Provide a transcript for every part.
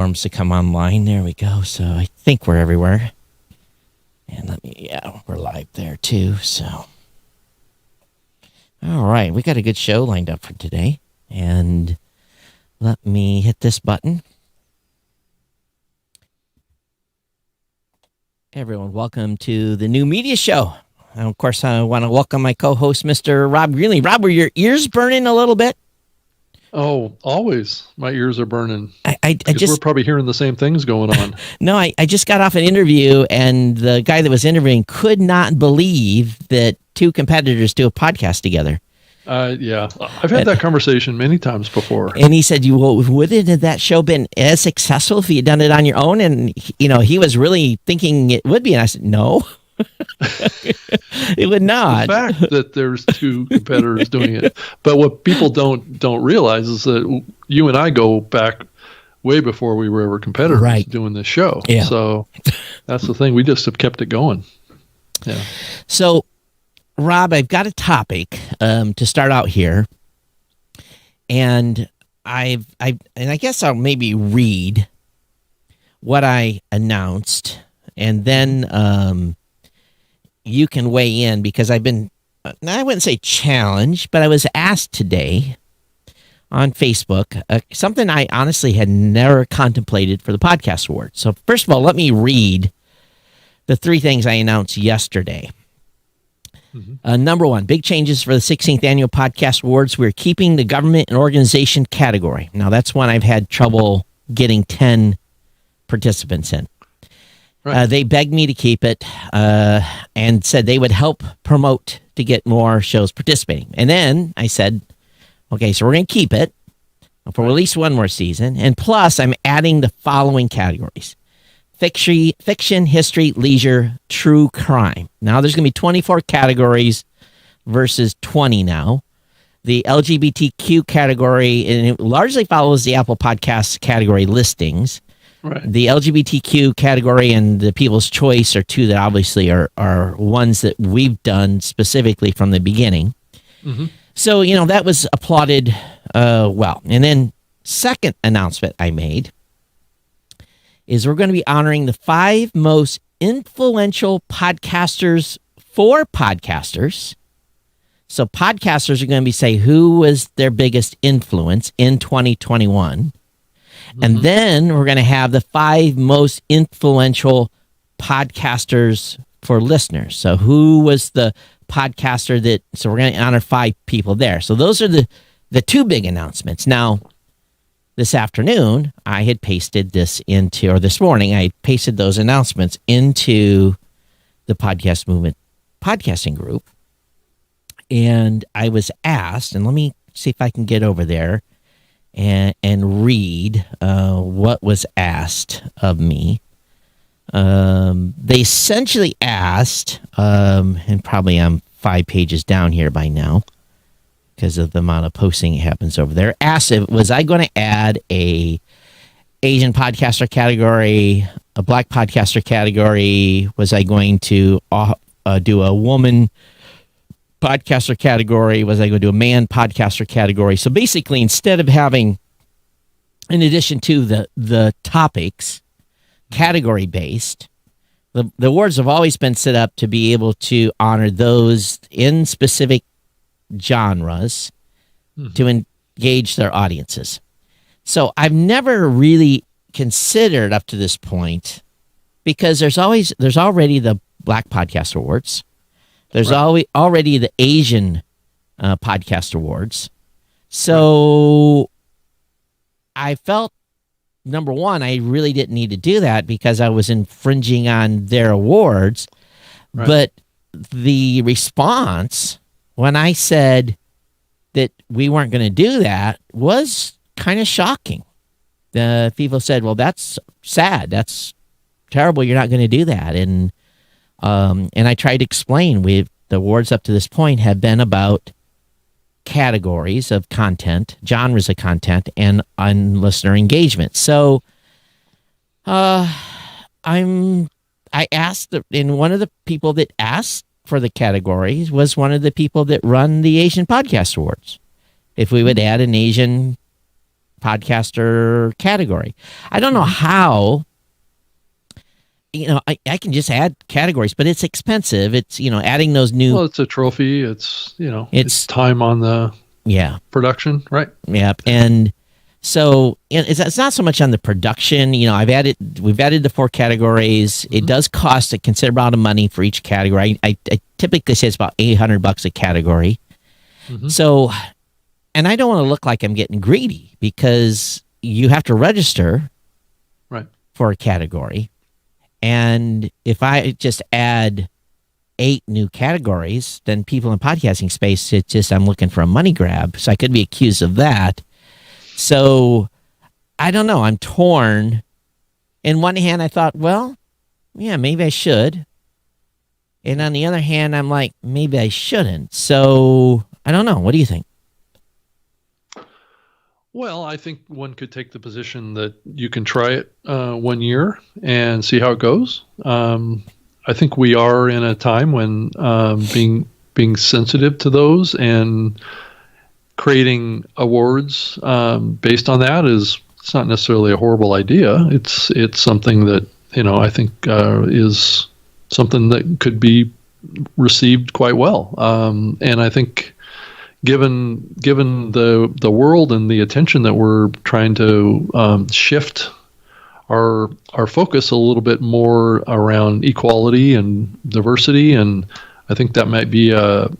To come online. There we go. So I think we're everywhere. And we're live there too. So, all right, we got a good show lined up for today. And let me hit this button. Hey everyone, welcome to the new media show. And of course, I want to welcome my co-host, Mr. Rob Greenlee. Rob, were your ears burning a little bit? Oh, always. My ears are burning. I just, we're probably hearing the same things going on. No, I just got off an interview, and the guy that was interviewing could not believe that two competitors do a podcast together. Yeah, I've had that conversation many times before. And he said, wouldn't have that show been as successful if you had done it on your own? And, he was really thinking it would be. And I said, no. It would not. The fact that there's two competitors doing it, but what people don't realize is that you and I go back way before we were ever competitors doing this show. Yeah. So that's the thing. We just have kept it going. Yeah. So, Rob, I've got a topic to start out here, and I guess I'll maybe read what I announced, and then you can weigh in, because I've been, I wouldn't say challenged, but I was asked today on Facebook, something I honestly had never contemplated for the Podcast Awards. So first of all, let me read the three things I announced yesterday. Mm-hmm. Number one, big changes for the 16th Annual Podcast Awards. We're keeping the government and organization category. Now, that's one I've had trouble getting 10 participants in. Right. They begged me to keep it and said they would help promote to get more shows participating. And then I said, okay, so we're going to keep it for at least one more season. And plus, I'm adding the following categories: fiction, history, leisure, true crime. Now, there's going to be 24 categories versus 20 now. The LGBTQ category, and it largely follows the Apple Podcasts category listings. Right. The LGBTQ category and the People's Choice are two that obviously are ones that we've done specifically from the beginning. Mm-hmm. So, that was applauded well. And then second announcement I made is we're going to be honoring the 5 most influential podcasters for podcasters. So podcasters are going to be say who was their biggest influence in 2021. Mm-hmm. And then we're going to have the 5 most influential podcasters for listeners. So who was the podcaster that, so we're going to honor 5 people there. So those are the 2 big announcements. Now, this afternoon, I had pasted this into, or this morning, I had pasted those announcements into the Podcast Movement podcasting group. And I was asked, and let me see if I can get over there and read what was asked of me. They essentially asked, and probably I'm 5 pages down here by now because of the amount of posting that happens over there, asked if was I going to add a Asian podcaster category, a Black podcaster category, was I going to do a woman podcaster category, was I going to do a man podcaster category. So basically, instead of having, in addition to the topics, category based, the awards have always been set up to be able to honor those in specific genres to engage their audiences. So I've never really considered up to this point, because there's already the Black Podcast Awards. There's already the Asian Podcast Awards. So I felt, number one, I really didn't need to do that because I was infringing on their awards. Right. But the response when I said that we weren't going to do that was kind of shocking. The people said, well, that's sad. That's terrible. You're not going to do that. And I tried to explain, the awards up to this point have been about categories of content, genres of content, and on listener engagement. So I asked, and one of the people that asked for the categories was one of the people that run the Asian Podcast Awards, if we would add an Asian podcaster category. I don't know how. I can just add categories, but it's expensive. It's adding those new. Well, it's a trophy. It's it's time on the production, right? Yep, and so it's not so much on the production. We've added the 4 categories. It does cost a considerable amount of money for each category. I typically say it's about $800 a category. So, and I don't want to look like I'm getting greedy because you have to register for a category. And if I just add 8 new categories, then people in podcasting space, it's just I'm looking for a money grab. So I could be accused of that. So I don't know. I'm torn. In one hand, I thought, well, yeah, maybe I should. And on the other hand, I'm like, maybe I shouldn't. So I don't know. What do you think? Well, I think one could take the position that you can try it 1 year and see how it goes. I think we are in a time when being sensitive to those and creating awards based on that it's not necessarily a horrible idea. It's something that I think is something that could be received quite well. And I think given the world and the attention that we're trying to shift our focus a little bit more around equality and diversity, and I think that might be a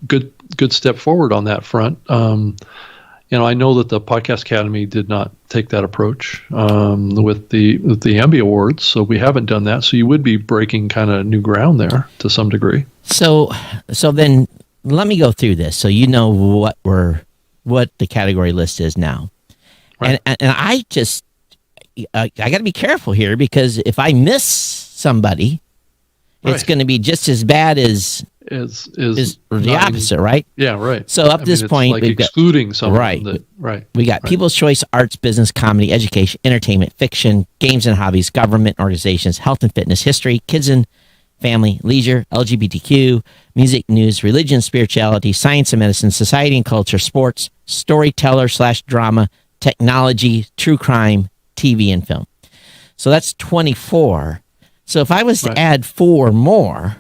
good step forward on that front. I know that the Podcast Academy did not take that approach with the Emmy Awards, so we haven't done that. So you would be breaking kind of new ground there to some degree. So then let me go through this so what the category list is now. Right. And I just I got to be careful here because if I miss somebody, it's going to be just as bad as the opposite, right? Yeah, right. So up this point, like we've excluding someone. We got People's Choice, arts, business, comedy, education, entertainment, fiction, games and hobbies, government, organizations, health and fitness, history, kids and family, leisure, LGBTQ, music, news, religion, spirituality, science and medicine, society and culture, sports, storyteller/drama, technology, true crime, TV and film. So that's 24. So if I was to add 4 more,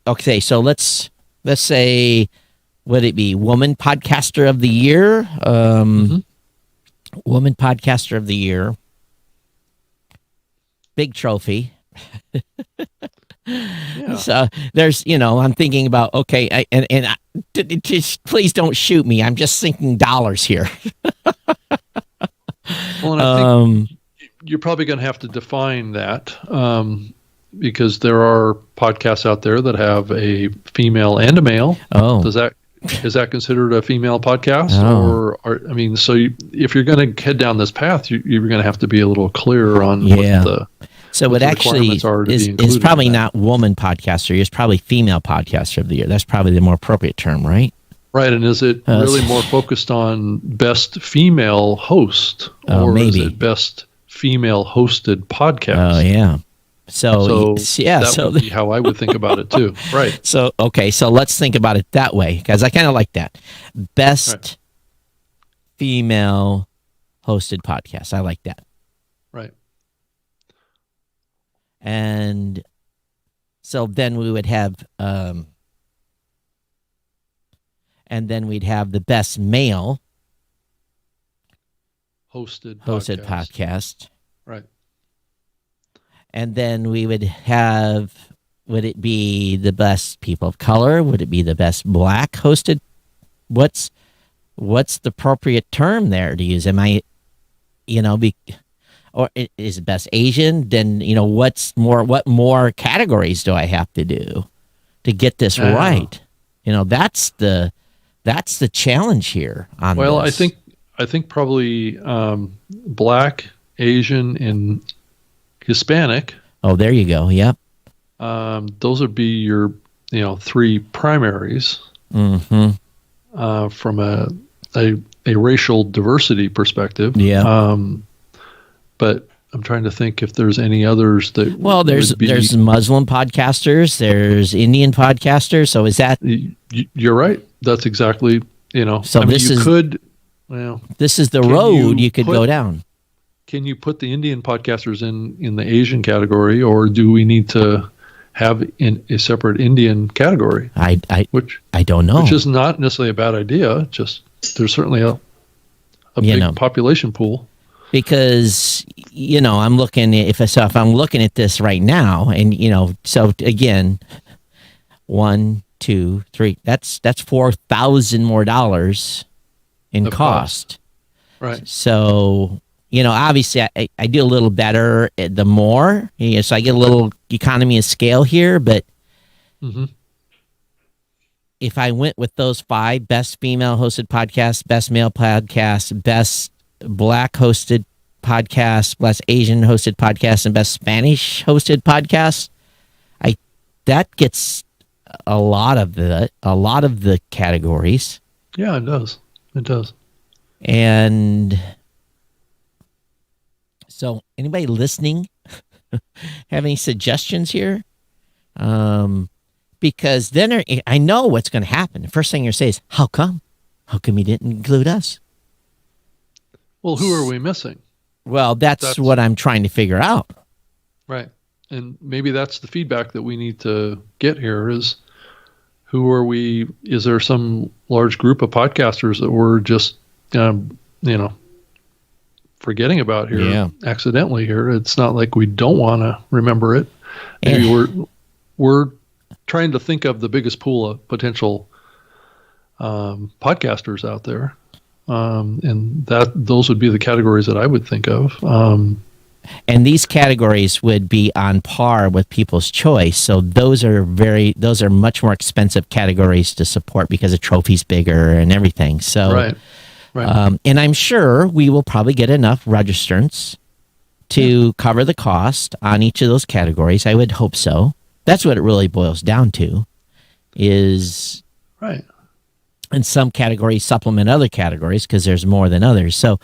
okay, so let's say, would it be Woman Podcaster of the Year? Woman Podcaster of the Year. Big trophy. Yeah. So there's, I'm thinking about, okay, just please don't shoot me. I'm just thinking dollars here. Well, and I think you're probably going to have to define that because there are podcasts out there that have a female and a male. Oh, is that considered a female podcast? Oh. So if you're going to head down this path, you're going to have to be a little clearer on what the So it actually is probably not Woman Podcaster. It's probably Female Podcaster of the Year. That's probably the more appropriate term, right? Right, and is it really more focused on best female host, or maybe is it best female hosted podcast? Oh, yeah. So that would be how I would think about it too. Right. So let's think about it that way because I kind of like that. Best female hosted podcast. I like that. Right. And so then we would have and then we'd have the best male hosted podcast. Right. And then we would have, would it be the best people of color? Would it be the best black hosted? What's the appropriate term there to use? Am I, or is it best Asian? Then, what more categories do I have to do to get this right? That's the challenge here on this. I think probably black, Asian, and Hispanic. Oh, there you go. Yep. Those would be your 3 primaries. Mm-hmm. From a racial diversity perspective. Yeah. But I'm trying to think if there's any others that. Well, there's Muslim podcasters, there's Indian podcasters. So is that? You're right. That's exactly So I mean, this you is could. Well, this is the can road you could put- go down. Can you put the Indian podcasters in the Asian category, or do we need to have in a separate Indian category? I don't know. Which is not necessarily a bad idea. Just there's certainly a big population pool. Because I'm looking if I'm looking at this right now, and so again, 1, 2, 3. That's $4,000 more dollars in cost. Right. So obviously I do a little better the more, so I get a little economy of scale here, but if I went with those 5 best female hosted podcasts, best male podcasts, best black hosted podcasts, best Asian hosted podcasts, and best Spanish hosted podcasts, that gets a lot of the categories. Yeah, it does. It does. And so anybody listening have any suggestions here? Because then I know what's going to happen. The first thing you're saying is, how come? How come you didn't include us? Well, who are we missing? Well, that's what I'm trying to figure out. Right. And maybe that's the feedback that we need to get here is who are we? Is there some large group of podcasters that we're just, forgetting about here accidentally here? It's not like we don't want to remember it. Maybe we're trying to think of the biggest pool of potential podcasters out there. And those would be the categories that I would think of. And these categories would be on par with People's Choice. So those are much more expensive categories to support because the trophy's bigger and everything. So, right. And I'm sure we will probably get enough registrants to cover the cost on each of those categories. I would hope so. That's what it really boils down to is right. And some categories supplement other categories because there's more than others. So,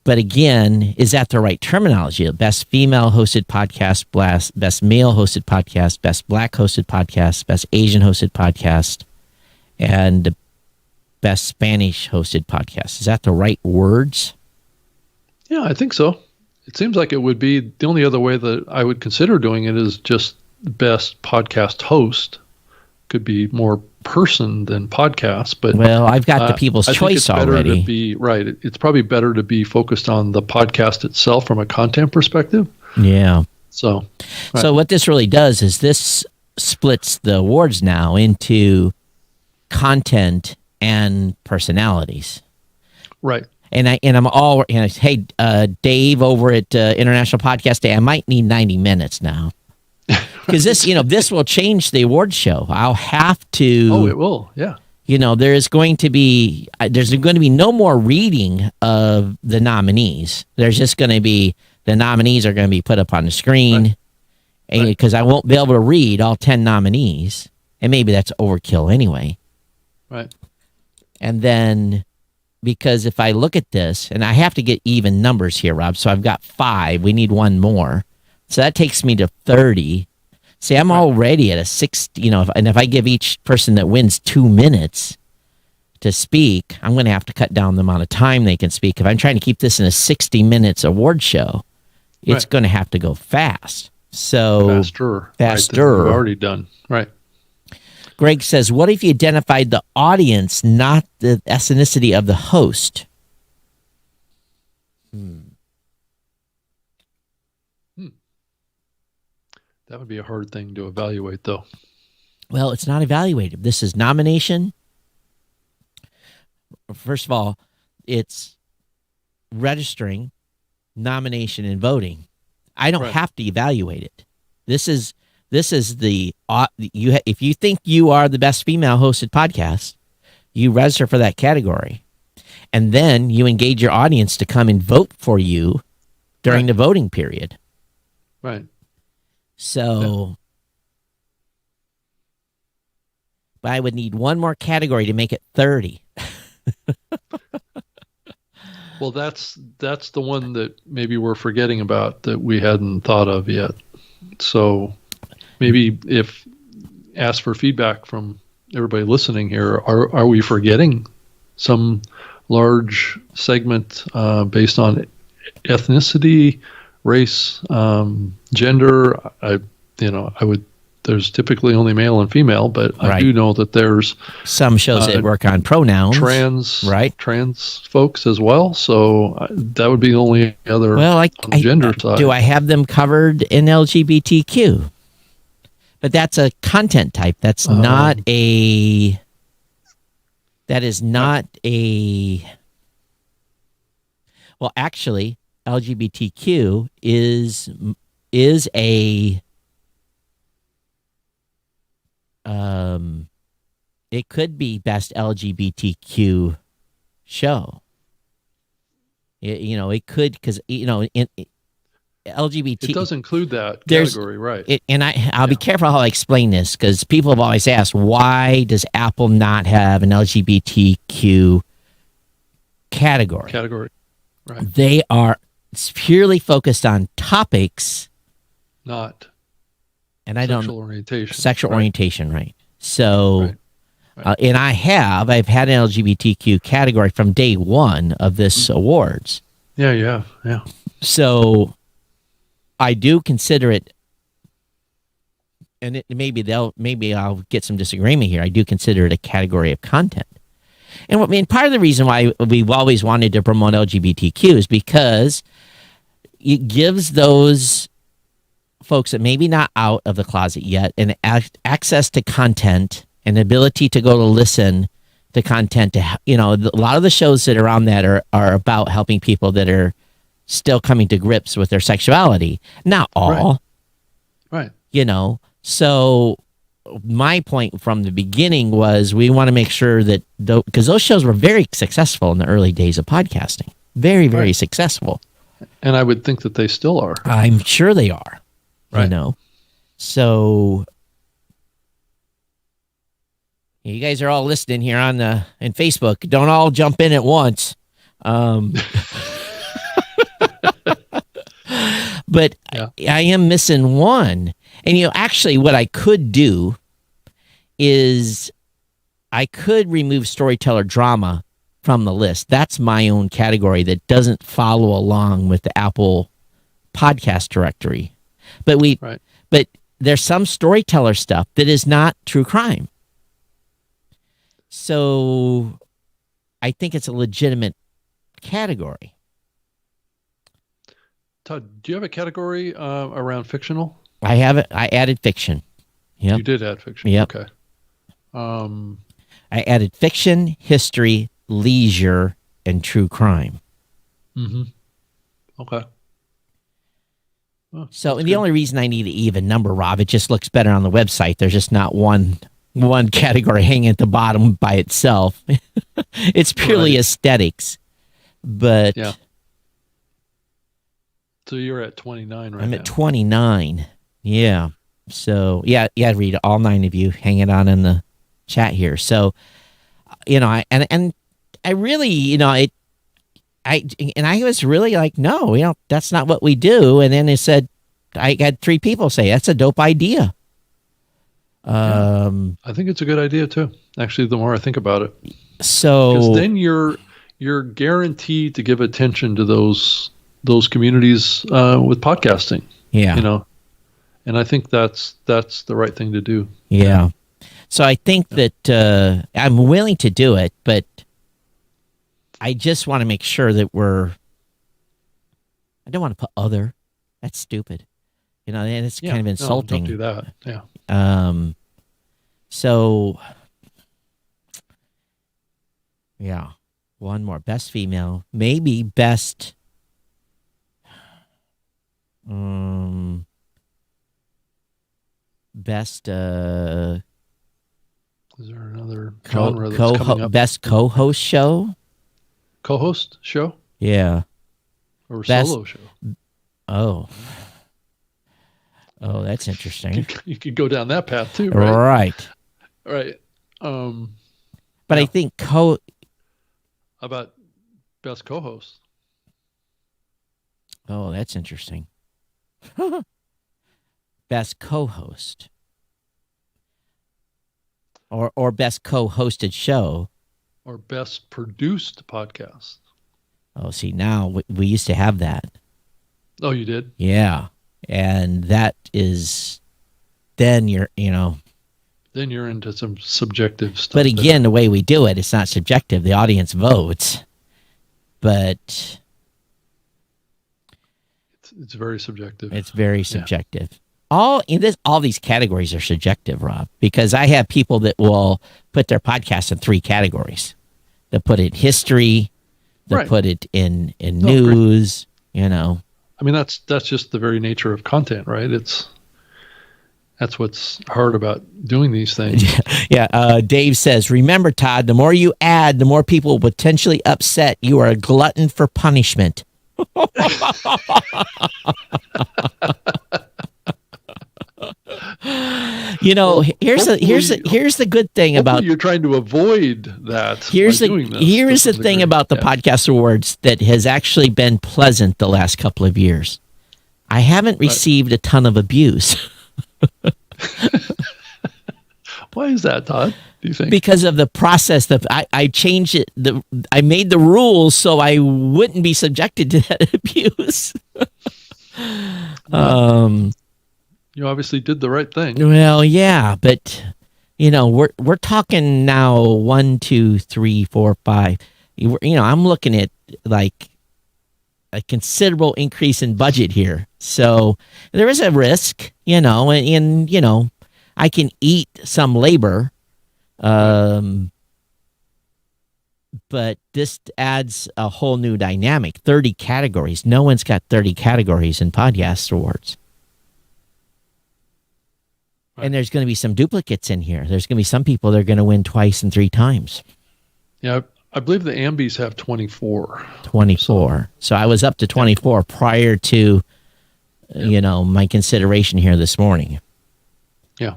but again, is that the right terminology? Best female hosted podcast, best male hosted podcast, best black hosted podcast, best Asian hosted podcast, and best Spanish hosted podcast. Is that the right words? Yeah, I think so. It seems like it would be. The only other way that I would consider doing it is just best podcast host. Could be more person than podcast, but well, I've got the People's Choice already. It's probably better to be focused on the podcast itself from a content perspective. Yeah. So what this really does is this splits the awards now into content and personalities. Right. And I'm all, hey, Dave over at International Podcast Day, I might need 90 minutes now. Because this will change the award show. I'll have to. Oh, it will. Yeah. There's going to be no more reading of the nominees. There's just going to be the nominees are going to be put up on the screen, because I won't be able to read all 10 nominees, and maybe that's overkill anyway. Right. And then, because if I look at this, and I have to get even numbers here, Rob. So I've got 5. We need one more. So that takes me to 30. See, I'm already at a 60, and if I give each person that wins 2 minutes to speak, I'm going to have to cut down the amount of time they can speak. If I'm trying to keep this in a 60 minutes award show, it's going to have to go fast. So faster. Right, we've already done. Right. Greg says, what if you identified the audience, not the ethnicity of the host? That would be a hard thing to evaluate, though. Well, it's not evaluated. This is nomination. First of all, it's registering, nomination, and voting. I don't have to evaluate it. This is the if you think you are the best female hosted podcast, you register for that category, and then you engage your audience to come and vote for you during the voting period. Right. So, but I would need one more category to make it 30. Well, that's the one that maybe we're forgetting about that we hadn't thought of yet. So maybe ask for feedback from everybody listening here. Are we forgetting some large segment based on ethnicity, race, gender. I would. There's typically only male and female, but I do know that there's some shows that work on pronouns, trans folks as well. So that would be the only other on the gender side. Do I have them covered in LGBTQ? But that's a content type. That's not a. That is not a. Well, actually, LGBTQ is a. It could be best LGBTQ show. It could, because in LGBT, it does include that category, right? I'll be careful how I explain this, because people have always asked, why does Apple not have an LGBTQ category? Right? They are purely focused on topics, not. And sexual orientation, right? So, and I've had an LGBTQ category from day one of this awards. Yeah. So, I do consider it, and maybe I'll get some disagreement here. I do consider it a category of content. And part of the reason why we've always wanted to promote LGBTQ is because it gives those folks that maybe not out of the closet yet and access to content and ability to go to listen to content. A lot of the shows that are on that are about helping people that are still coming to grips with their sexuality. Not all. Right. So my point from the beginning was we want to make sure that, because those shows were very successful in the early days of podcasting. Very, very successful. And I would think that they still are. I'm sure they are. Right. So you guys are all listening here in Facebook. Don't all jump in at once. But I am missing one. And actually what I could do is I could remove storyteller drama from the list. That's my own category that doesn't follow along with the Apple podcast directory. But there's some storyteller stuff that is not true crime. So I think it's a legitimate category. Todd, do you have a category around fictional? I have it. I added fiction. Yeah, you did add fiction. Yep. Okay. I added fiction, history, leisure, and true crime. Mm-hmm. Okay. Oh, so, and the only reason I need an even number, Rob, it just looks better on the website. There's just not one category hanging at the bottom by itself. It's purely aesthetics. But yeah. So you're at 29 right now. I'm at 29. Yeah. So yeah, read all 9 of you hanging on in the chat here. So, I really, I was really like, no, that's not what we do. And then it said, I had 3 people say that's a dope idea. I think it's a good idea too. Actually, the more I think about it, so because then you're guaranteed to give attention to those communities with podcasting. Yeah, and I think that's the right thing to do. Yeah. So I think that I'm willing to do it, but I just want to make sure that I don't want to put other. That's stupid. And it's kind of insulting. No, don't do that. Yeah. So, yeah. One more. Best female. Maybe best. Best. Is there another genre that's coming up? Best co-host show? Co-host show? Yeah. Or solo show? Oh, that's interesting. You could go down that path too, right? Right. But I think How about best co-host? Oh, that's interesting. Best co-host. Or best co-hosted show. or best produced podcast. Oh, see, now we used to have that. Oh, you did? Yeah. And that is, then Then you're into some subjective stuff. but again, the way we do it, it's not subjective. The audience votes, but it's very subjective. it's very subjective. All these categories are subjective, Rob, because I have people that will put their podcast in 3 categories. They'll put it in history, they'll put it in news, I mean, that's just the very nature of content, right? That's what's hard about doing these things. Yeah. Dave says, remember, Todd, the more you add, the more people will potentially upset. You are a glutton for punishment. Here's the good thing about, you're trying to avoid that. Here's the thing about the podcast awards that has actually been pleasant the last couple of years. I haven't received a ton of abuse. Why is that, Todd? Do you think? Because of the process that I changed it. I made the rules so I wouldn't be subjected to that abuse. You obviously did the right thing. Well, yeah, but we're talking now 1, 2, 3, 4, 5. I'm looking at like a considerable increase in budget here, so there is a risk, and I can eat some labor, but this adds a whole new dynamic. 30 categories. No one's got 30 categories in podcast awards. And there's going to be some duplicates in here. There's going to be some people that are going to win twice and 3 times. Yeah, I believe the Ambies have 24. 24. So I was up to 24 prior to, my consideration here this morning. Yeah.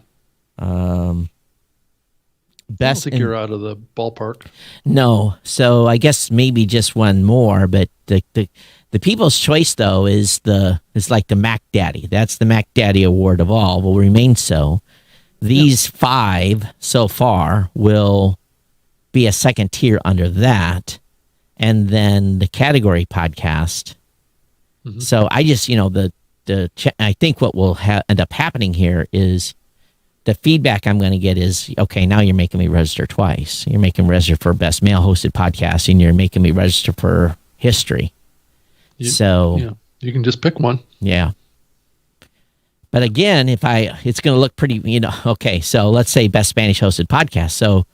Best. I don't think you're out of the ballpark. No. So I guess maybe just one more, but the People's Choice, though, is like the Mac Daddy. That's the Mac Daddy award of all, will remain so. These 5 so far will be a second tier under that. And then the category podcast. Mm-hmm. So I just, I think what will end up happening here is the feedback I'm going to get is, okay, now you're making me register twice. You're making me register for best male hosted podcast, and you're making me register for history. So you can just pick one. Yeah. But again, it's going to look pretty, okay, so let's say best Spanish hosted podcast. So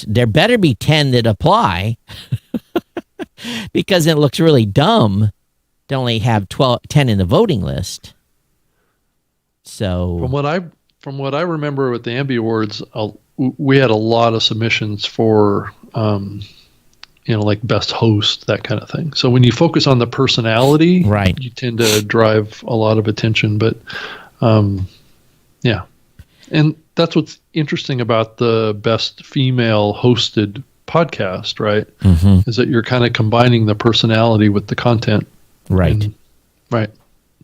there better be 10 that apply because it looks really dumb to only have 10 in the voting list. So from what I remember with the Ambi Awards, we had a lot of submissions for like best host, that kind of thing. So when you focus on the personality, right, you tend to drive a lot of attention. But and that's what's interesting about the best female hosted podcast, right? Mm-hmm. Is that you're kind of combining the personality with the content, right? Right.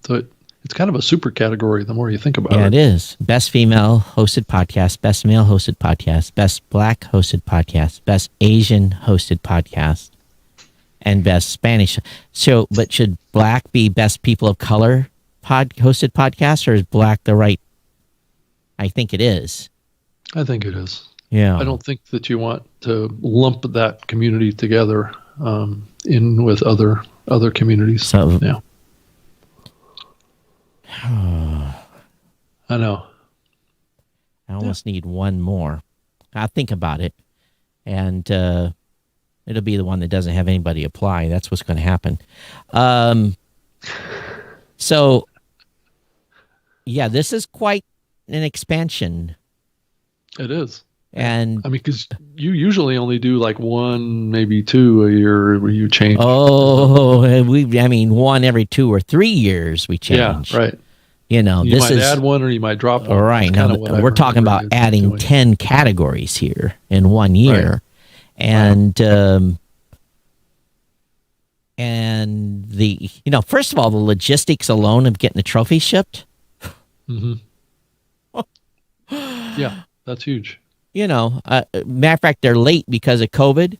So it's kind of a super category the more you think about it. Yeah, it is. Best female hosted podcast, best male hosted podcast, best black hosted podcast, best Asian hosted podcast, and best Spanish. So, but should black be best people of color hosted podcast, or is black the right? I think it is. I think it is. Yeah. I don't think that you want to lump that community together in with other communities. So, yeah. I know. I almost need one more. I'll think about it, and it'll be the one that doesn't have anybody apply. That's what's going to happen. So, yeah, this is quite an expansion. It is. And I mean, because you usually only do like 1, maybe 2 a year where you change. Oh, one every 2 or 3 years we change. Yeah, right. You this might add one or you might drop one. All right. Now, we're talking about adding 10 categories here in 1 year. Right. And the, first of all, the logistics alone of getting the trophy shipped. Mm-hmm. Yeah, that's huge. matter of fact, they're late because of COVID.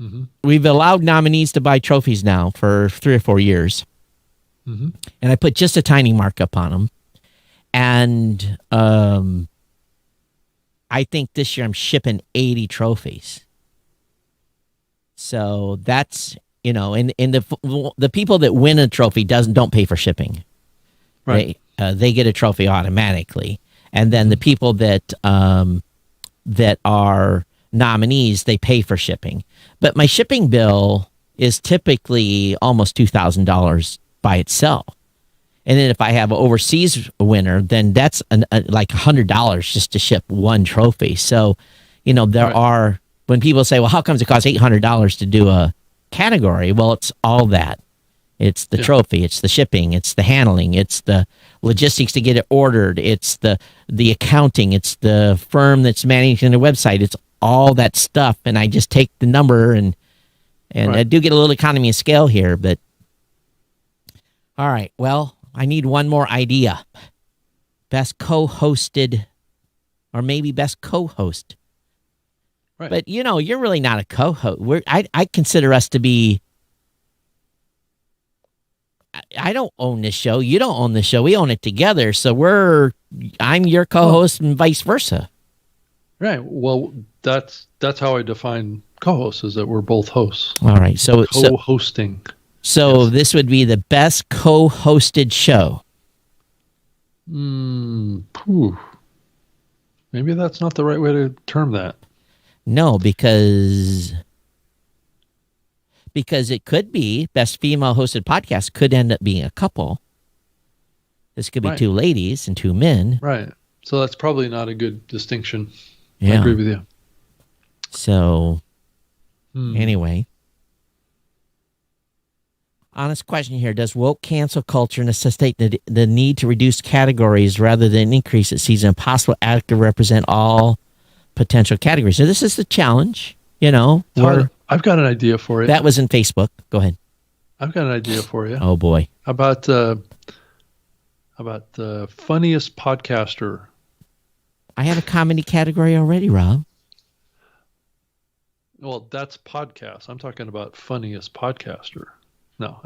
Mm-hmm. We've allowed nominees to buy trophies now for 3 or 4 years. Mm-hmm. And I put just a tiny markup on them. And I think this year I'm shipping 80 trophies. So that's, and the people that win a trophy don't pay for shipping. Right. They get a trophy automatically. And then the people that are nominees, they pay for shipping. But my shipping bill is typically almost $2,000 by itself. And then if I have an overseas winner, then that's like $100 just to ship one trophy. So, there are, when people say, well, how comes it costs $800 to do a category? Well, it's all that. It's the trophy, it's the shipping, it's the handling, it's the logistics to get it ordered, it's the accounting, it's the firm that's managing the website, it's all that stuff. And I just take the number and I do get a little economy of scale here, but all right, well, I need one more idea. Best co-hosted, or maybe best co-host. Right. But, you're really not a co-host. I consider us to be, I don't own this show. You don't own the show. We own it together. So I'm your co-host and vice versa. Right. Well, that's how I define co-hosts, is that we're both hosts. All right. So co-hosting. So yes. This would be the best co-hosted show. Maybe that's not the right way to term that. No, because it could be best female hosted podcast could end up being a couple. This could be 2 ladies and 2 men. Right. So that's probably not a good distinction. Yeah. I agree with you. So anyway. Honest question here. Does woke cancel culture necessitate the need to reduce categories rather than increase it? Sees an impossible act to represent all potential categories. So this is the challenge, Todd, I've got an idea for you. That was in Facebook. Go ahead. I've got an idea for you. Oh boy. How about the funniest podcaster? I have a comedy category already, Rob. Well, that's podcast. I'm talking about funniest podcaster. No.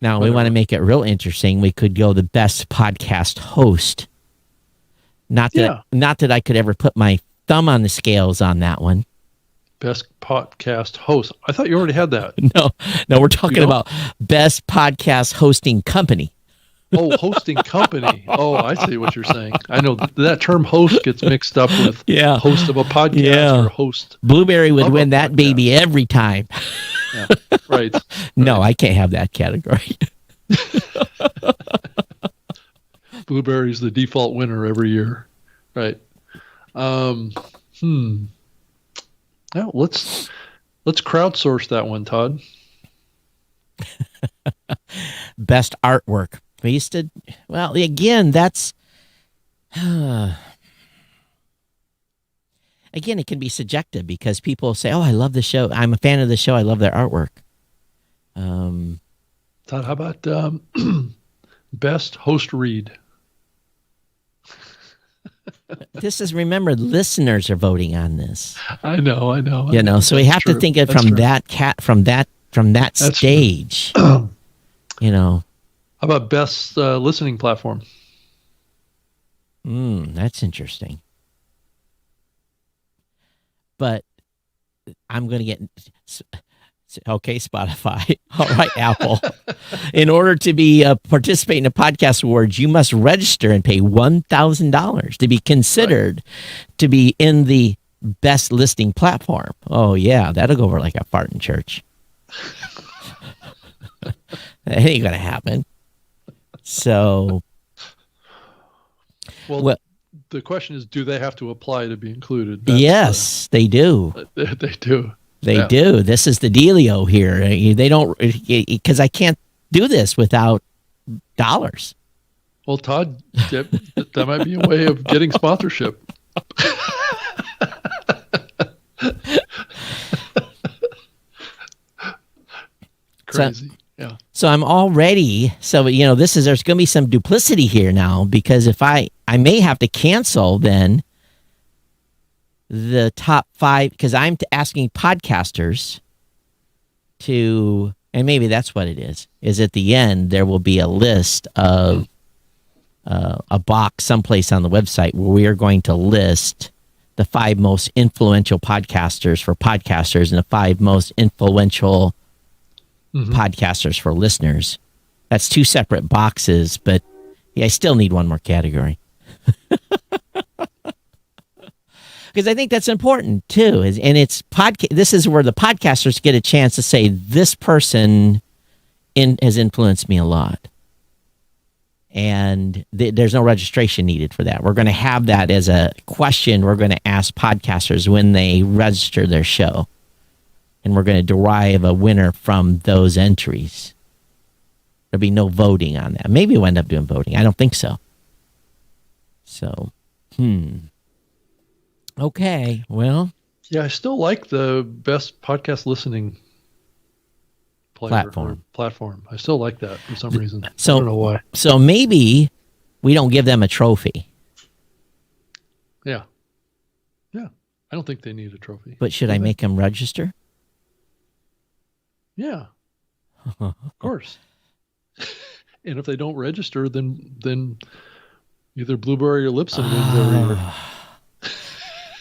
Now, we want to make it real interesting. We could go the best podcast host. Not that I could ever put my thumb on the scales on that one. Best podcast host. I thought you already had that. No, we're talking about best podcast hosting company. Oh, hosting company. Oh, I see what you're saying. I know that term host gets mixed up with host of a podcast or host. Blueberry would win that baby every time. Yeah, right. No, I can't have that category. Blueberry's the default winner every year. Right. Well, let's crowdsource that one, Todd. Best artwork. Well, again, that's again, it can be subjective because people say, "Oh, I love the show. I'm a fan of the show. I love their artwork." Todd, how about best host read? Remember, listeners are voting on this. I know. So we have to think it from that stage. How about best listening platform? That's interesting. But I'm going to get... Okay, Spotify. All right, Apple. In order to participate in the podcast awards, you must register and pay $1,000 to be considered to be in the best listing platform. Oh, yeah, that'll go over like a fart in church. That ain't going to happen. So, well, the question is, do they have to apply to be included? Yes, they do. They do. They do. This is the dealio here. They don't, because I can't do this without dollars. Well, Todd, that might be a way of getting sponsorship. Crazy. So I'm already, there's going to be some duplicity here now, because if I may have to cancel then the top 5, because I'm asking podcasters to, and maybe that's what it is at the end, there will be a list of a box someplace on the website where we are going to list the 5 most influential podcasters for podcasters and the 5 most influential podcasters for listeners. That's 2 separate boxes, but yeah, I still need one more category. Because I think that's important too. And it's this is where the podcasters get a chance to say, this person has influenced me a lot. And there's no registration needed for that. We're going to have that as a question we're going to ask podcasters when they register their show. And we're going to derive a winner from those entries. There'll be no voting on that. Maybe we'll end up doing voting. I don't think so. So, okay, well. Yeah, I still like the best podcast listening platform. I still like that for some reason. So, I don't know why. So maybe we don't give them a trophy. Yeah. Yeah. I don't think they need a trophy. But should I make them register? Yeah. Of course. And if they don't register, then either Blueberry or Lipson wins every year.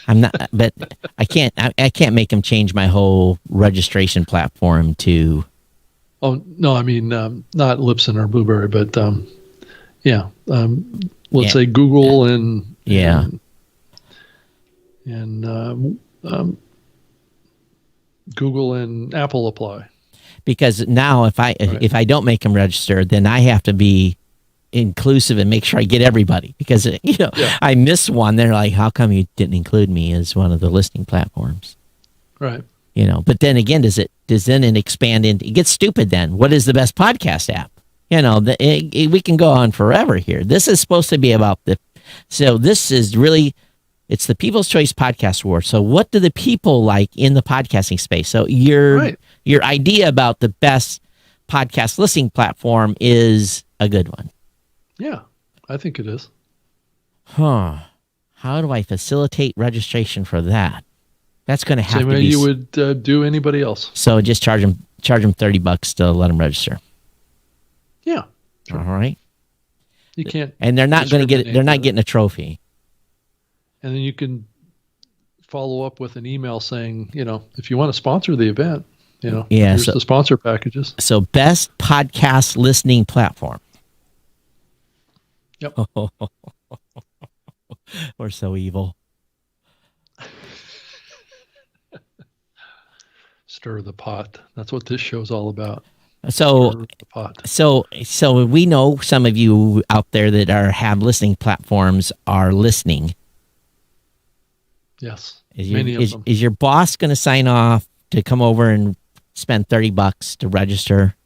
I'm not, but I can't make them change my whole registration platform to. Oh no, I mean not Lipson or Blueberry, but let's say Google and Google and Apple apply. Because now if I don't make them register, then I have to be inclusive and make sure I get everybody, because I miss one. They're like, how come you didn't include me as one of the listening platforms? Right. But then again, does it expand into, it gets stupid then. What is the best podcast app? We can go on forever here. This is supposed to be about this is really, it's the People's Choice Podcast Award. So what do the people like in the podcasting space? So your idea about the best podcast listening platform is a good one. Yeah, I think it is. How do I facilitate registration for that? That's going to have Same to way be. You would do anybody else. So just charge them $30 to let them register. Yeah. Sure. All right. You can't. And they're not going to get. They're not getting a trophy. And then you can follow up with an email saying, if you want to sponsor the event, here's the sponsor packages. So best podcast listening platform. Yep. We're so evil. Stir the pot. That's what this show's all about. So we know some of you out there that have listening platforms are listening. Yes. Many of them. Is your boss going to sign off to come over and spend $30 to register?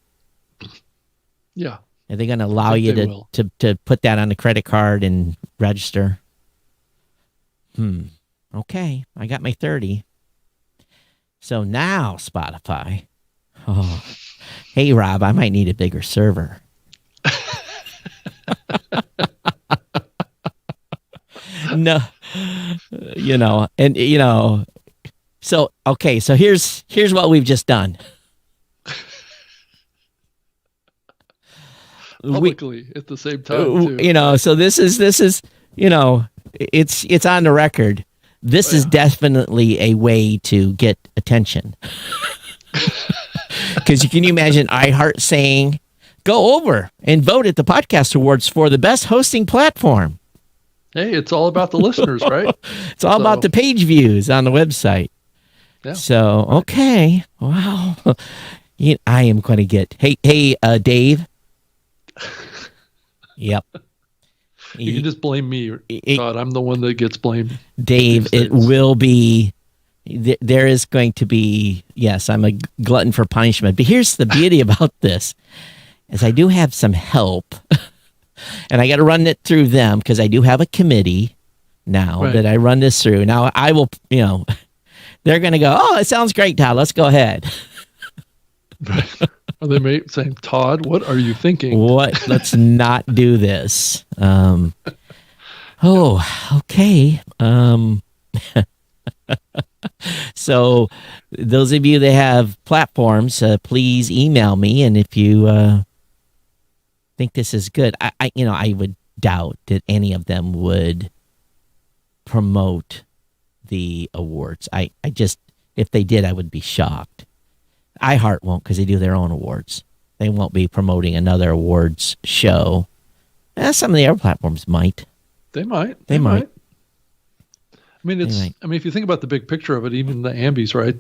Yeah. Are they going to allow you to put that on the credit card and register? Okay. I got my 30. So now Spotify. Oh, hey Rob, I might need a bigger server. No, so okay. So here's what we've just done. Publicly at the same time, too. So this is it's on the record. This is definitely a way to get attention. Because can you imagine iHeart saying, go over and vote at the Podcast Awards for the best hosting platform? Hey, it's all about the listeners, right? It's all about the page views on the website. Yeah. So, okay. Wow. I am going to get, hey, Dave. Yep. You can just blame me, Todd. I'm the one that gets blamed. Dave, it will be, there is going to be, yes, I'm a glutton for punishment. But here's the beauty about this, is I do have some help. And I got to run it through them because I do have a committee now that I run this through. Now I will, they're going to go, oh, it sounds great, Todd. Let's go ahead. Are they saying, Todd, what are you thinking? Let's not do this. Okay. So, those of you that have platforms, please email me. And if you think this is good, I would doubt that any of them would promote the awards. I just, if they did, I would be shocked. iHeart won't, because they do their own awards. They won't be promoting another awards show. Some of the other platforms might. They might. They might. I mean, if you think about the big picture of it, even the Ambies, right?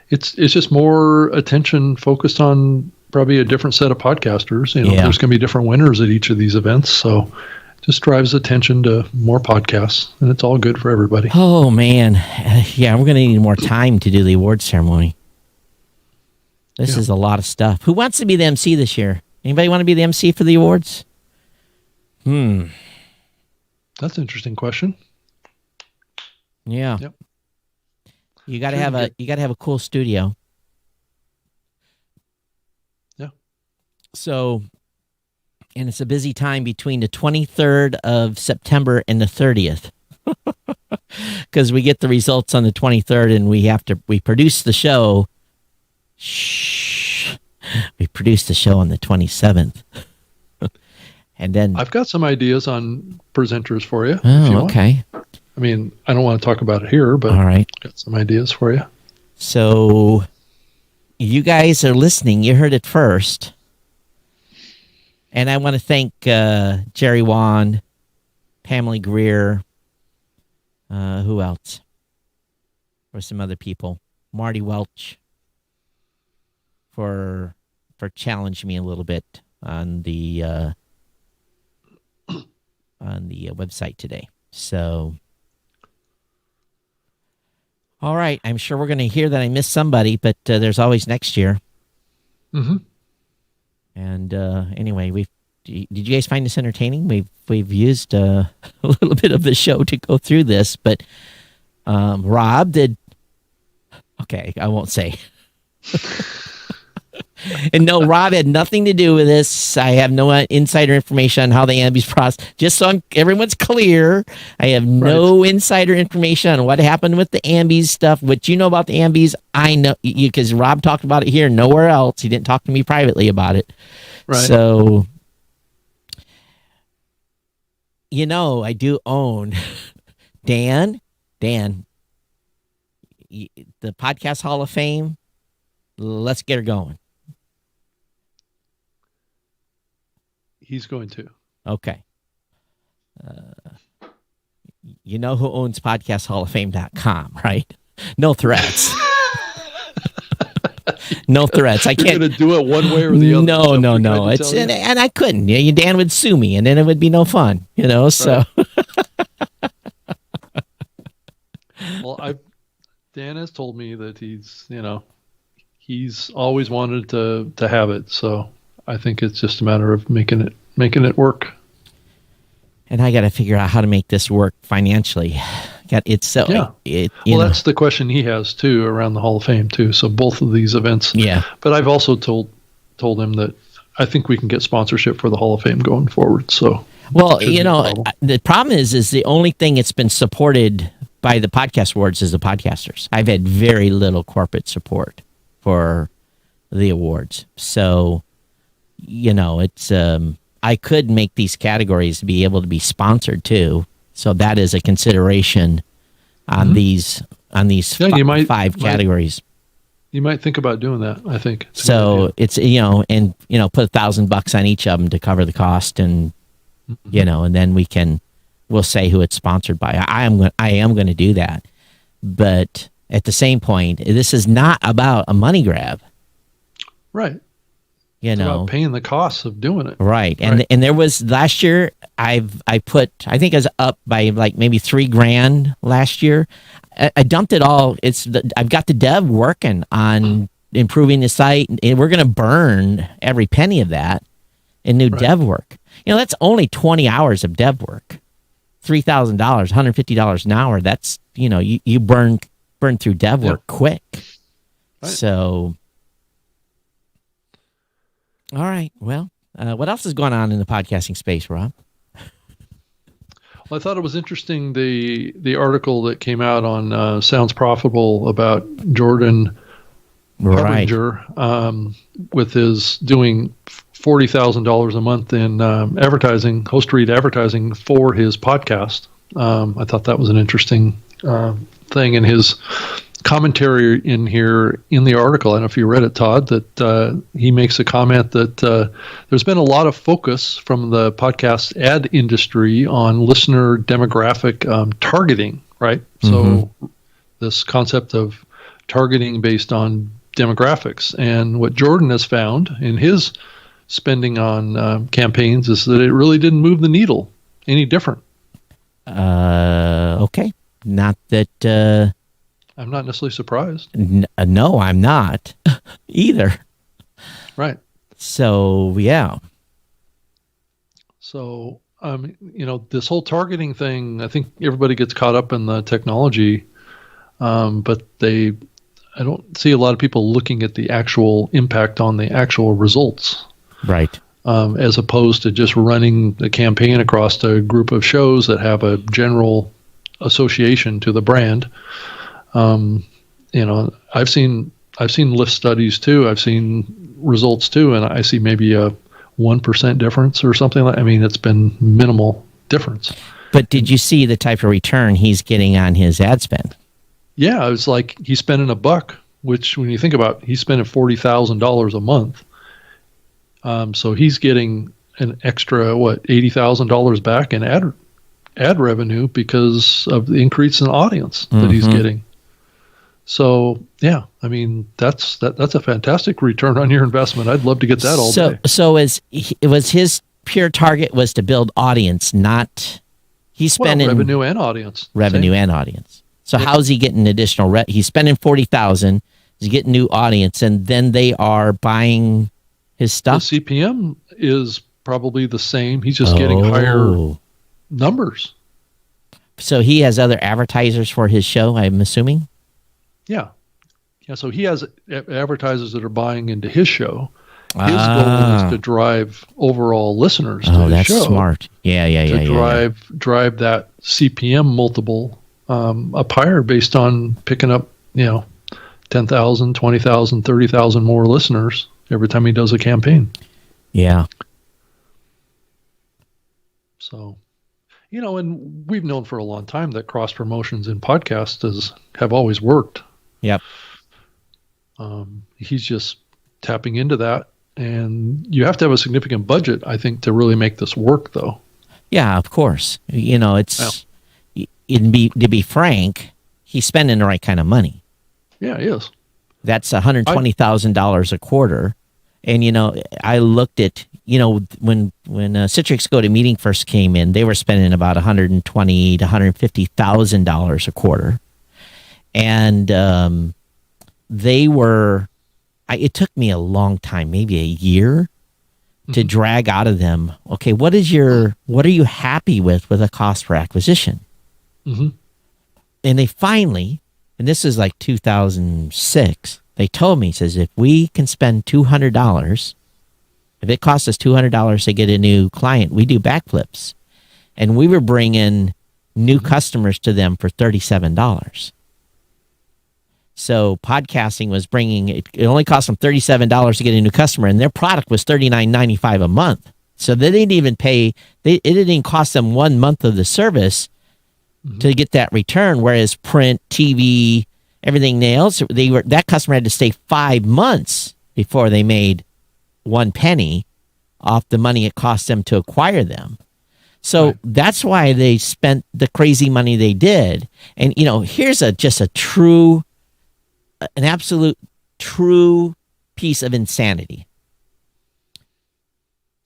It's just more attention focused on probably a different set of podcasters. There's going to be different winners at each of these events, so it just drives attention to more podcasts, and it's all good for everybody. Oh man, yeah, we're going to need more time to do the award ceremony. This is a lot of stuff. Who wants to be the MC this year? Anybody want to be the MC for the awards? That's an interesting question. Yeah. Yep. You got to have a cool studio. Yeah. So, and it's a busy time between the 23rd of September and the 30th. Cuz we get the results on the 23rd and we produce the show. We produce the show on the 27th. And then I've got some ideas on presenters for you. Oh, okay. I mean, I don't want to talk about it here, but all right. I've got some ideas for you. So you guys are listening. You heard it first. And I want to thank Jerry Wan, Pamela Greer, who else? Or some other people. Marty Welch for challenging me a little bit on the website today. So, all right. I'm sure we're going to hear that I missed somebody, but there's always next year. Mm-hmm. And anyway, did you guys find this entertaining? We've used a little bit of the show to go through this, but Rob did. Okay, I won't say. And no, Rob had nothing to do with this. I have no insider information on how the Ambies process. Just so everyone's clear, I have no insider information on what happened with the Ambies stuff. What you know about the Ambies, I know because Rob talked about it here, nowhere else. He didn't talk to me privately about it. Right. So, I do own Dan, the Podcast Hall of Fame. Let's get her going. He's going to. Okay. You know who owns podcasthalloffame.com, right? No threats. No threats. I can't. You're going to do it one way or the other. No. It's and I couldn't. Dan would sue me, and then it would be no fun. So. Well, Dan has told me that he's always wanted to have it. So I think it's just a matter of making it work. And I got to figure out how to make this work financially. That's the question he has too around the Hall of Fame too. So both of these events. Yeah. But I've also told him that I think we can get sponsorship for the Hall of Fame going forward. So the problem is the only thing that's been supported by the podcast awards is the podcasters. I've had very little corporate support for the awards. So, it's I could make these categories be able to be sponsored too. So that is a consideration on these five categories. You might think about doing that, I think. So it's put $1,000 on each of them to cover the cost, and and then we'll say who it's sponsored by. I am going to do that. But at the same point, this is not about a money grab. Right. It's about paying the costs of doing it. Right. And there was last year, I think I was up by like maybe $3,000 last year. I dumped it all. I've got the dev working on improving the site, and we're going to burn every penny of that in new dev work. That's only 20 hours of dev work. $3,000, $150 an hour. That's, you burn through dev work quick. Right. So, all right. Well, what else is going on in the podcasting space, Rob? I thought it was interesting the article that came out on Sounds Profitable about Jordan Right. Harbinger with his doing $40,000 a month in advertising, host read advertising for his podcast. I thought that was an interesting thing. In his commentary in here in the article, I don't know if you read it, Todd, that he makes a comment that there's been a lot of focus from the podcast ad industry on listener demographic targeting, right? So this concept of targeting based on demographics. And what Jordan has found in his spending on campaigns is that it really didn't move the needle any different. Okay. Not that... I'm not necessarily surprised. No, I'm not either. Right. So, yeah. So, this whole targeting thing, I think everybody gets caught up in the technology, but I don't see a lot of people looking at the actual impact on the actual results. Right. As opposed to just running the campaign across a group of shows that have a general association to the brand. I've seen lift studies too. I've seen results too, and I see maybe a 1% difference or something like. I mean, it's been minimal difference. But did you see the type of return he's getting on his ad spend? Yeah, it's like he's spending $1, which when you think about, he's spending $40,000 a month. So he's getting an extra $80,000 back in ad revenue because of the increase in audience that he's getting. So yeah, I mean that's a fantastic return on your investment. I'd love to get that all day. So was his pure target was to build audience, not he's spending revenue and audience. Revenue and audience. So how's he getting additional? He's spending $40,000. He's getting new audience, and then they are buying his stuff. The CPM is probably the same. He's just getting higher numbers. So he has other advertisers for his show, I'm assuming? Yeah. So he has advertisers that are buying into his show. His goal is to drive overall listeners to the show. That's smart. Yeah. Drive that CPM multiple up higher based on picking up, 10,000, 20,000, 30,000 more listeners every time he does a campaign. Yeah. So, and we've known for a long time that cross promotions in podcasts have always worked. Yep. He's just tapping into that, and you have to have a significant budget, I think, to really make this work, though. Yeah, of course. To be frank, he's spending the right kind of money. Yeah, he is. That's $120,000 a quarter. And, I looked at, when Citrix GoToMeeting first came in, they were spending about $120,000 to $150,000 a quarter. And it took me a long time, maybe a year, to drag out of them, okay, what are you happy with a cost per acquisition? Mm-hmm. And they finally, and this is like 2006, they told me, says, if we can spend $200, if it costs us $200 to get a new client, we do backflips. And we were bringing new customers to them for $37. So podcasting was bringing, it only cost them $37 to get a new customer, and their product was $39.95 a month. So they didn't even pay, it didn't even cost them 1 month of the service to get that return, whereas print, TV, everything else, that customer had to stay 5 months before they made 1 penny off the money it cost them to acquire them. So that's why they spent the crazy money they did. And, here's an absolute true piece of insanity.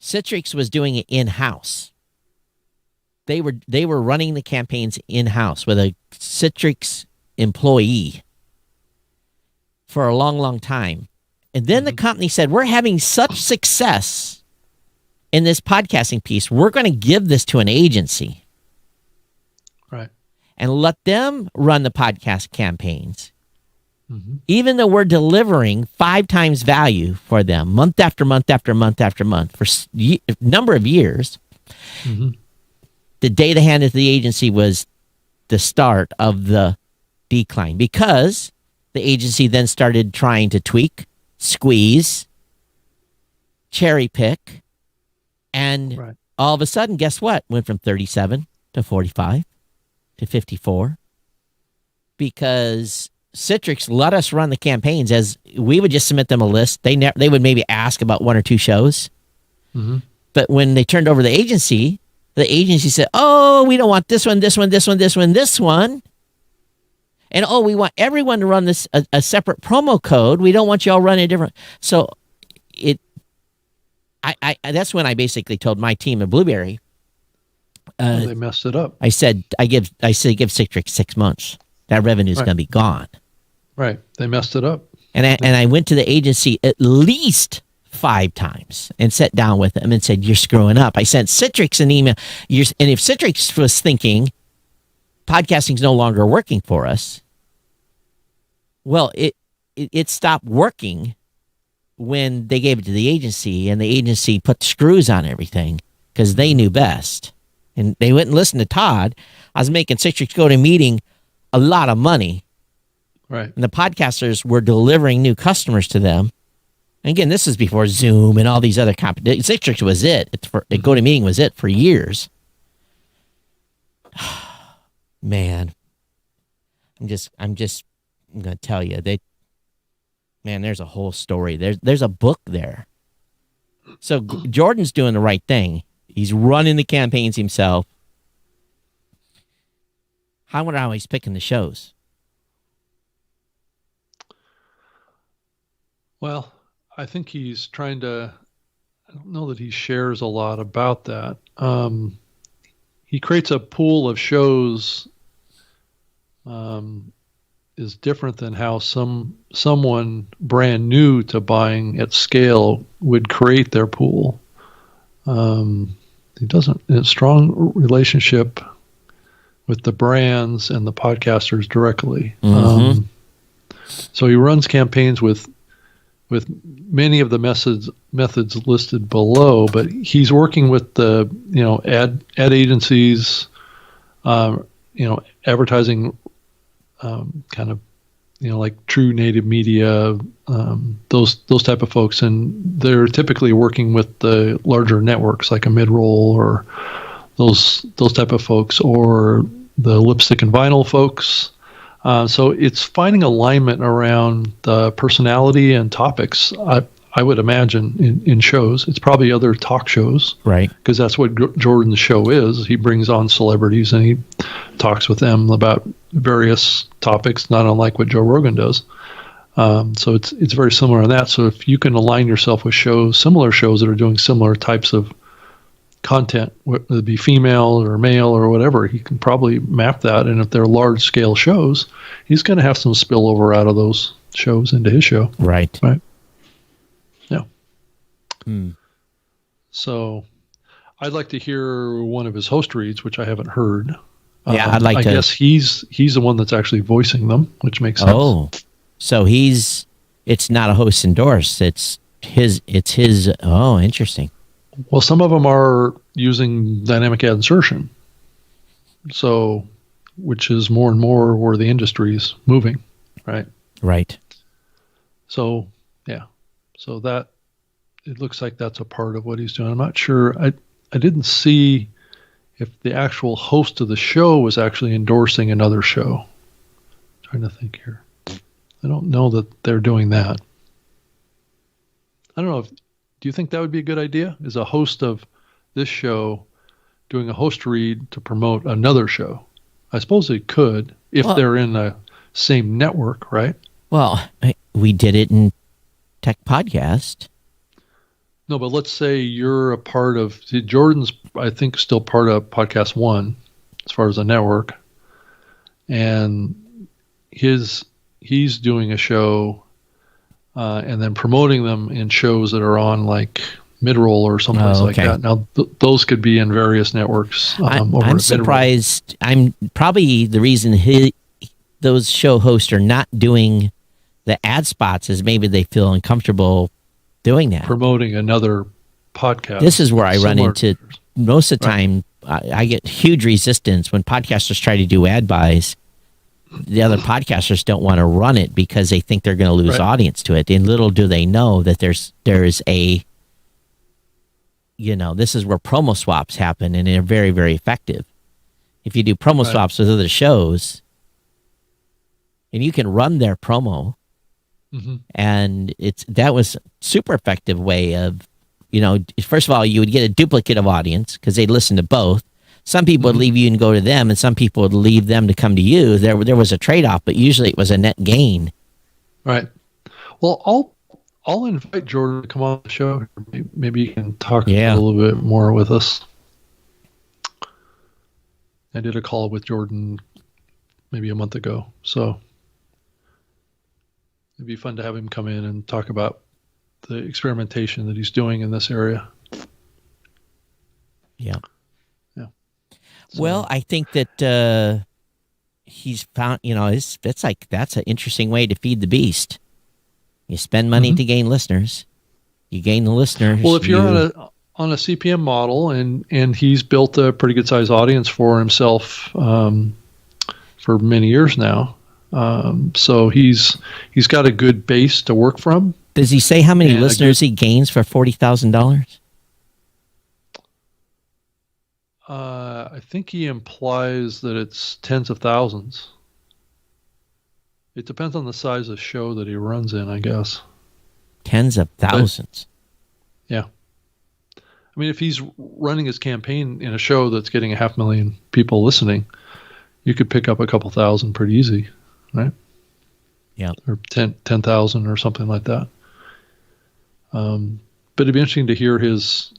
Citrix was doing it in-house. They were running the campaigns in-house with a Citrix employee for a long, long time. And then the company said, we're having such success in this podcasting piece, we're going to give this to an agency. Right. And let them run the podcast campaigns. Even though we're delivering 5 times value for them month after month after month after month for a number of years, the day they handed it to the agency was the start of the decline, because the agency then started trying to tweak, squeeze, cherry pick, and Right. all of a sudden, guess what? Went from 37 to 45 to 54, because Citrix let us run the campaigns. As we would just submit them a list. They would maybe ask about one or two shows. Mm-hmm. But when they turned over the agency said, "Oh, we don't want this one, this one, this one, this one, this one. And oh, we want everyone to run this a separate promo code. We don't want you all running a different." So I that's when I basically told my team at Blueberry. They messed it up. I said give Citrix 6 months. That revenue is Right. going to be gone. Right. They messed it up. And I went to the agency at least 5 times and sat down with them and said, "You're screwing up." I sent Citrix an email. And if Citrix was thinking podcasting's no longer working for us, well, it stopped working when they gave it to the agency, and the agency put the screws on everything because they knew best. And they wouldn't listen to Todd. I was making Citrix go to a meeting a lot of money. Right. And the podcasters were delivering new customers to them. And again, this is before Zoom and all these other companies. Citrix was it. GoToMeeting was it for years. Man, I'm going to tell you, there's a whole story. There's a book there. So Jordan's doing the right thing. He's running the campaigns himself. I wonder how he's picking the shows. Well, I think he's trying to. I don't know that he shares a lot about that. He creates a pool of shows. Is different than how someone brand new to buying at scale would create their pool. He doesn't in a strong relationship with the brands and the podcasters directly. Mm-hmm. So he runs campaigns with many of the methods listed below, but he's working with the ad agencies, advertising, kind of like True Native Media, those type of folks, and they're typically working with the larger networks like a Midroll or those type of folks, or the Lipstick and Vinyl folks. So it's finding alignment around the personality and topics. I would imagine in shows. It's probably other talk shows, right? Because that's what Jordan's show is. He brings on celebrities and he talks with them about various topics, not unlike what Joe Rogan does. So it's very similar in that. So if you can align yourself with similar shows that are doing similar types of content, whether it be female or male or whatever, he can probably map that. And if they're large scale shows, he's going to have some spillover out of those shows into his show. Right. Right. Yeah. Mm. So I'd like to hear one of his host reads, which I haven't heard. Yeah, I'd like to. I guess he's the one that's actually voicing them, which makes sense. Oh, so it's not a host endorsed. It's his. Oh, interesting. Well, some of them are using dynamic ad insertion. So, which is more and more where the industry is moving, right? Right. So, yeah. So that, it looks like that's a part of what he's doing. I'm not sure. I didn't see if the actual host of the show was actually endorsing another show. I'm trying to think here. I don't know that they're doing that. I don't know. Do you think that would be a good idea? Is a host of this show doing a host read to promote another show? I suppose they could if they're in the same network, right? Well, we did it in Tech Podcast. No, but let's say you're a part of Jordan's, I think, still part of Podcast One as far as a network, and he's doing a show and then promoting them in shows that are on like Midroll or someplace like that. Now, those could be in various networks. I'm surprised. I'm probably the reason those show hosts are not doing the ad spots is maybe they feel uncomfortable doing that. Promoting another podcast. This is where I run into most of the time I get huge resistance when podcasters try to do ad buys. The other podcasters don't want to run it because they think they're going to lose audience to it. And little do they know that there's a, this is where promo swaps happen, and they're very, very effective. If you do promo swaps with other shows, and you can run their promo, and that was super effective way of, first of all, you would get a duplicative audience because they'd listen to both. Some people would leave you and go to them, and some people would leave them to come to you. There was a trade-off, but usually it was a net gain. Right. Well, I'll invite Jordan to come on the show. Maybe you can talk a little bit more with us. I did a call with Jordan maybe a month ago, so it'd be fun to have him come in and talk about the experimentation that he's doing in this area. Yeah. Yeah. So, well, I think that he's found, that's an interesting way to feed the beast. You spend money to gain listeners. You gain the listeners. Well, if you're on a CPM model and he's built a pretty good sized audience for himself for many years now. So he's got a good base to work from. Does he say how many listeners he gains for $40,000? I think he implies that it's tens of thousands. It depends on the size of show that he runs in, I guess. Tens of thousands. But, yeah. I mean, if he's running his campaign in a show that's getting 500,000 people listening, you could pick up a couple thousand pretty easy, right? Yeah. Or 10,000 or something like that. But it'd be interesting to hear his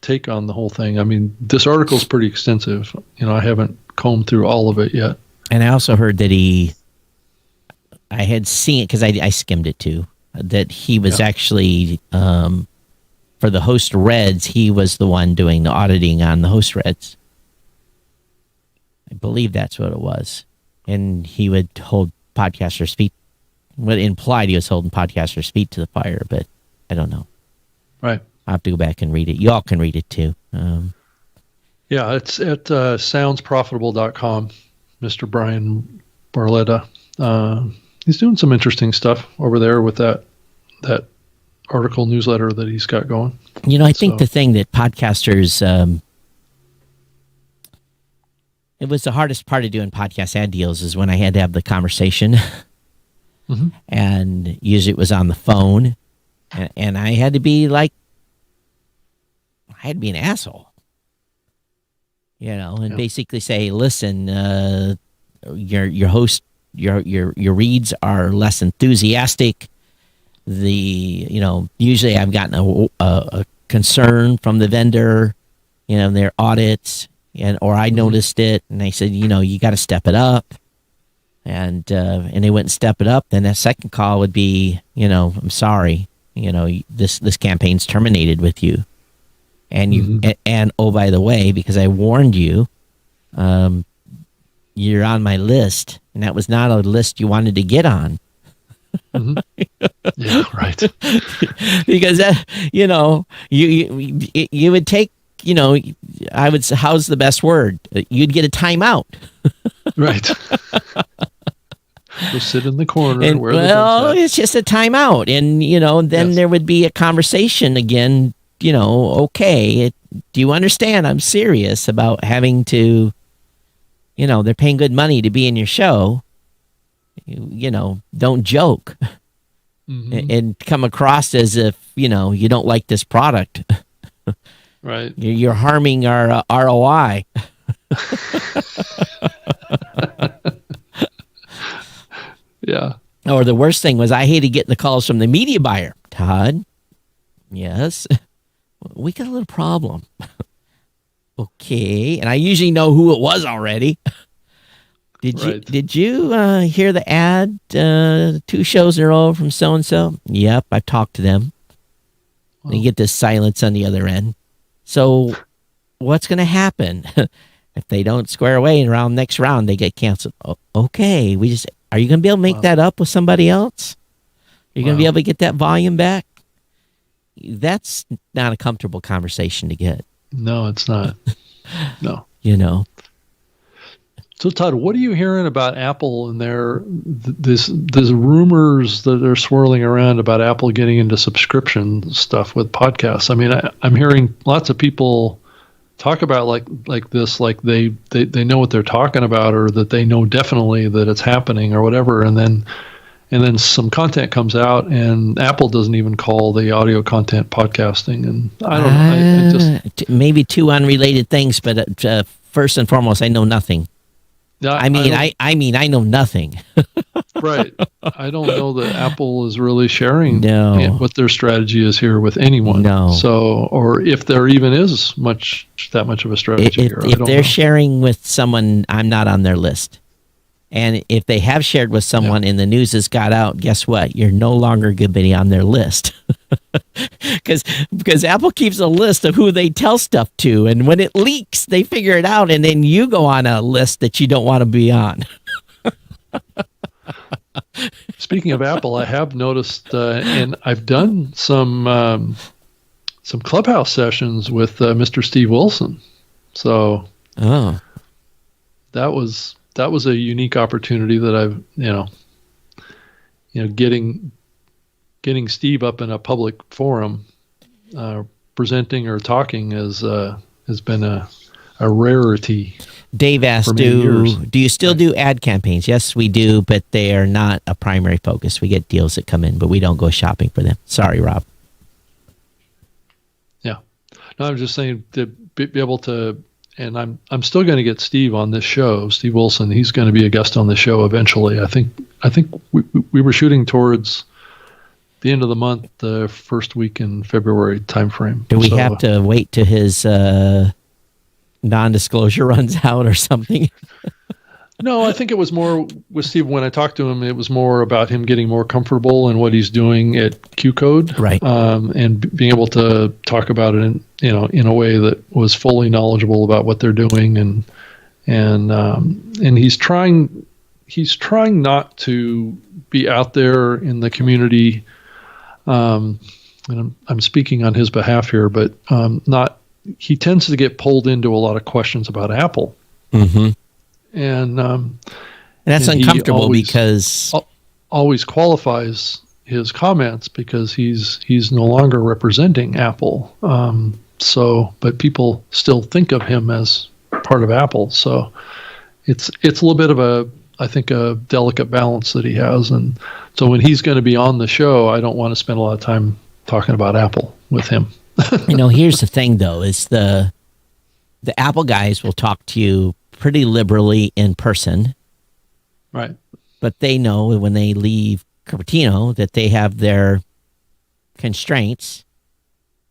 take on the whole thing. I mean, this article is pretty extensive. I haven't combed through all of it yet. And I also heard that I had seen it because I skimmed it too, that he was actually, for the host Reds, he was the one doing the auditing on the host Reds. I believe that's what it was. And he would hold podcasters' feet. What implied he was holding podcasters' feet to the fire, but I don't know. Right. I'll have to go back and read it. You all can read it too. Yeah, it's at soundsprofitable.com, Mr. Brian Barletta. He's doing some interesting stuff over there with that article newsletter that he's got going. I think the thing that podcasters, it was the hardest part of doing podcast ad deals is when I had to have the conversation. And usually it was on the phone. And I had to be an asshole. And basically say, listen, your host, your reads are less enthusiastic. Usually I've gotten a concern from the vendor, their audits, or I noticed it, and they said, you got to step it up, and they wouldn't step it up. Then that second call would be, I'm sorry, this campaign's terminated with you, and and oh, by the way, because I warned you, you're on my list, and that was not a list you wanted to get on. Yeah, right. Because you would take, I would say, how's the best word? You'd get a timeout. Right. Go sit in the corner. And, it's just a timeout, and then there would be a conversation again. Okay, do you understand? I'm serious about having to. They're paying good money to be in your show. Don't joke and come across as if, you don't like this product. Right. You're harming our ROI. Yeah. Or the worst thing was I hated getting the calls from the media buyer. Todd, yes, we got a little problem. Okay. And I usually know who it was already. Did you hear the ad 2 shows in a row from so-and-so? Yep, I've talked to them. Wow. And you get this silence on the other end. So what's going to happen? If they don't square away in next round, they get canceled. Okay, are you going to be able to make that up with somebody else? Are you going to be able to get that volume back? That's not a comfortable conversation to get. No, it's not. No. You know. So Todd, what are you hearing about Apple and their this rumors that are swirling around about Apple getting into subscription stuff with podcasts? I mean, I'm hearing lots of people talk about like this, like they know what they're talking about, or that they know definitely that it's happening or whatever, and then some content comes out and Apple doesn't even call the audio content podcasting, and I don't know. I just maybe two unrelated things, but first and foremost, I know nothing. I mean, I know nothing. Right. I don't know that Apple is really sharing No. what their strategy is here with anyone. No. So, or if there even is that much of a strategy here. If they're sharing with someone, I'm not on their list. And if they have shared with someone and the news has got out, guess what? You're no longer going to be on their list. Because Apple keeps a list of who they tell stuff to. And when it leaks, they figure it out. And then you go on a list that you don't want to be on. Speaking of Apple, I have noticed, and I've done some Clubhouse sessions with Mr. Steve Wilson. So that was a unique opportunity that I've, getting Steve up in a public forum, presenting or talking has been a rarity. Dave asked, do you still do ad campaigns? Yes, we do, but they are not a primary focus. We get deals that come in, but we don't go shopping for them. Sorry, Rob. Yeah. No, I'm just saying to be able to, and I'm still going to get Steve on this show, Steve Wilson. He's going to be a guest on the show eventually. I think we were shooting towards the end of the month, the first week in February timeframe. Do we have to wait till his non-disclosure runs out or something? No, I think it was more with Steve. When I talked to him, it was more about him getting more comfortable in what he's doing at Qcode, right? And being able to talk about it in a way that was fully knowledgeable about what they're doing, and he's trying not to be out there in the community. And I'm speaking on his behalf here, but not. He tends to get pulled into a lot of questions about Apple. Mm-hmm. And that's uncomfortable because always qualifies his comments because he's no longer representing Apple. But people still think of him as part of Apple. So it's a little bit of a delicate balance that he has. And so when he's going to be on the show, I don't want to spend a lot of time talking about Apple with him. Here's the thing though, is the Apple guys will talk to you pretty liberally in person. Right. But they know when they leave Cupertino that they have their constraints.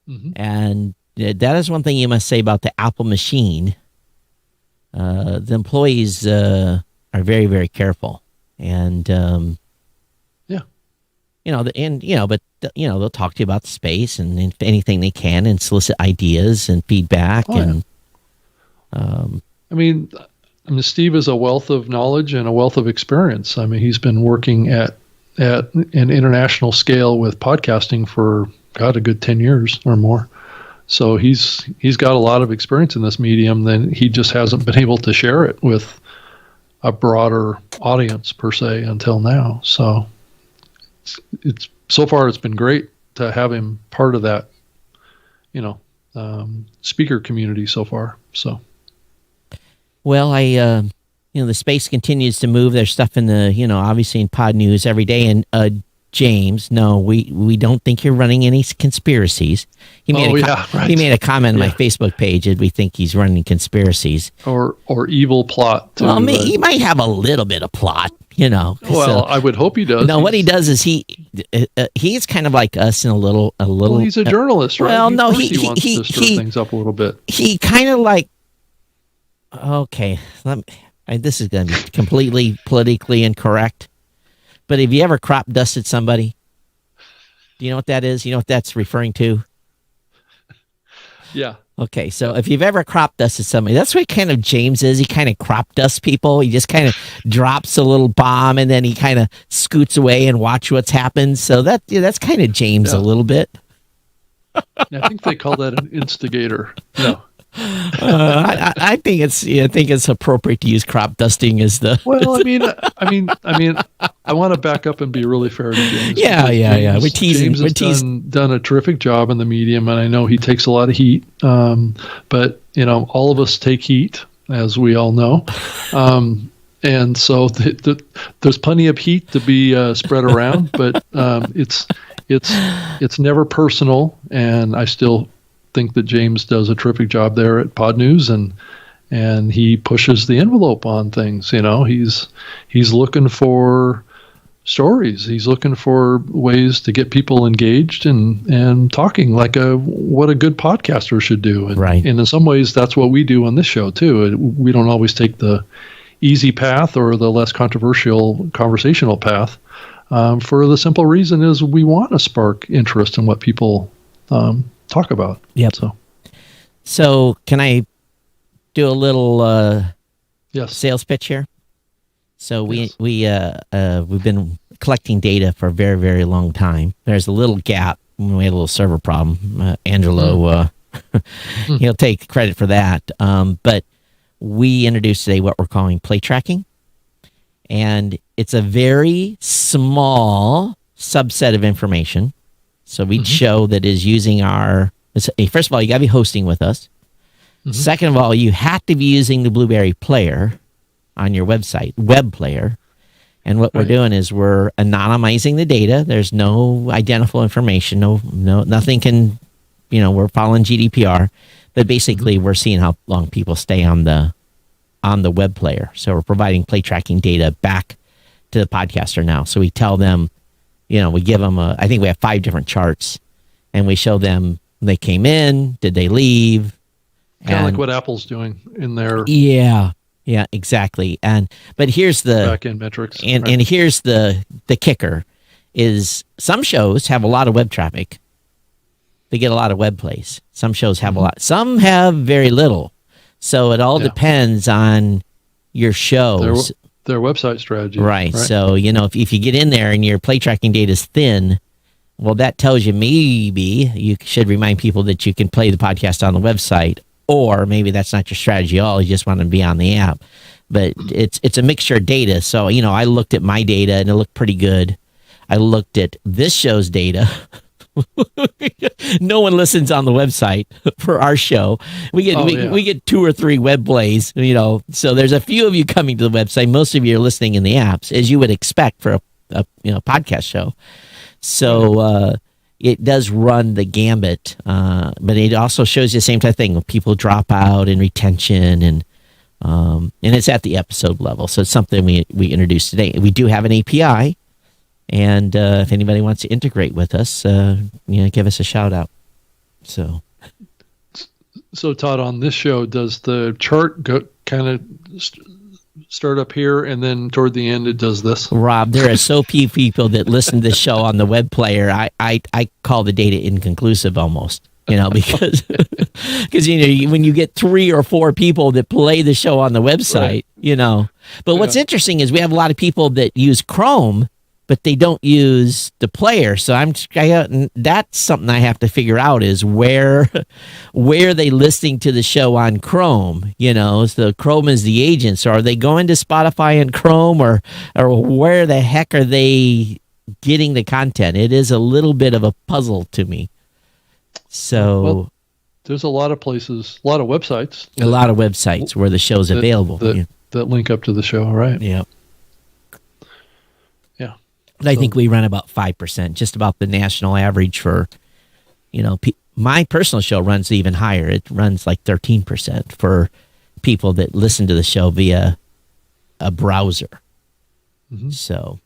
Mm-hmm. And that is one thing you must say about the Apple machine. The employees are very, very careful. And, they'll talk to you about the space and if anything they can and solicit ideas and feedback. I mean, Steve is a wealth of knowledge and a wealth of experience. I mean, he's been working at an international scale with podcasting for a good 10 years or more. So he's got a lot of experience in this medium. Then he just hasn't been able to share it with a broader audience per se until now. So it's so far it's been great to have him part of that, speaker community so far. So. Well, the space continues to move. There's stuff in the, obviously in pod news every day. And James, no, we don't think you're running any conspiracies. He made a comment on my Facebook page that we think he's running conspiracies or evil plot. He might have a little bit of plot, Well, I would hope he does. No, what he does is he's kind of like us in a little. Well, he's a journalist, right? Well, no, he wants to stir things up a little bit. He kind of like. Okay, this is going to be completely politically incorrect, but have you ever crop dusted somebody? Do you know what that is? You know what that's referring to? Yeah. Okay, so if you've ever crop dusted somebody, that's what kind of James is. He kind of crop dusts people. He just kind of drops a little bomb and then he kind of scoots away and watch what's happened. So that's kind of James a little bit. I think they call that an instigator. No. I think it's appropriate to use crop dusting as the. Well, I want to back up and be really fair to James. Yeah. We're teasing. James has done a terrific job in the medium, and I know he takes a lot of heat. But all of us take heat, as we all know. And so there's plenty of heat to be spread around, but it's never personal, and I still think that James does a terrific job there at Pod News, and he pushes the envelope on things. He's looking for stories. He's looking for ways to get people engaged and talking like what a good podcaster should do. And, right. And in some ways, that's what we do on this show too. We don't always take the easy path or the less controversial conversational path. For the simple reason is we want to spark interest in what people talk about. Yep. So can I do a little yes. sales pitch here? So we've been collecting data for a very, very long time. There's a little gap. We had a little server problem. Angelo, he'll take credit for that. But we introduced today what we're calling play tracking. And it's a very small subset of information. So each show that is using first of all, you got to be hosting with us. Second of all, you have to be using the Blueberry player on your website, web player. And what we're doing is we're anonymizing the data. There's no identifiable information. No, nothing can, we're following GDPR, but basically we're seeing how long people stay on the web player. So we're providing play tracking data back to the podcaster now. So we tell them, we give them I think we have 5 different charts, and we show them they came in, did they leave? Kind of like what Apple's doing in their yeah, exactly. But here's the back-end metrics, and here's the kicker: is some shows have a lot of web traffic. They get a lot of web plays. Some shows have a lot. Some have very little. So it all depends on your shows. Their website strategy. Right. So, if you get in there and your play tracking data is thin, well, that tells you maybe you should remind people that you can play the podcast on the website, or maybe that's not your strategy at all. You just want to be on the app. But it's a mixture of data. So, I looked at my data and it looked pretty good. I looked at this show's data. No one listens on the website for our show. We get 2 or 3 web plays, so there's a few of you coming to the website. Most of you are listening in the apps, as you would expect for a podcast show. So it does run the gambit, but it also shows you the same type of thing when people drop out and retention, and it's at the episode level. So it's something we introduced today. We do have an API. And if anybody wants to integrate with us, give us a shout out. So Todd, on this show, does the chart go kind of start up here, and then toward the end it does this? Rob, there are so few people that listen to the show on the web player. I call the data inconclusive almost. Because when you get 3 or 4 people that play the show on the website, But what's interesting is we have a lot of people that use Chrome, but they don't use the player. So that's something I have to figure out is where are they listening to the show on Chrome? So Chrome is the agent. So are they going to Spotify and Chrome, or where the heck are they getting the content? It is a little bit of a puzzle to me. So there's a lot of places, a lot of websites. Where the show's available. That link up to the show, right? Yeah. I think we run about 5%, just about the national average for, my personal show runs even higher. It runs like 13% for people that listen to the show via a browser. So,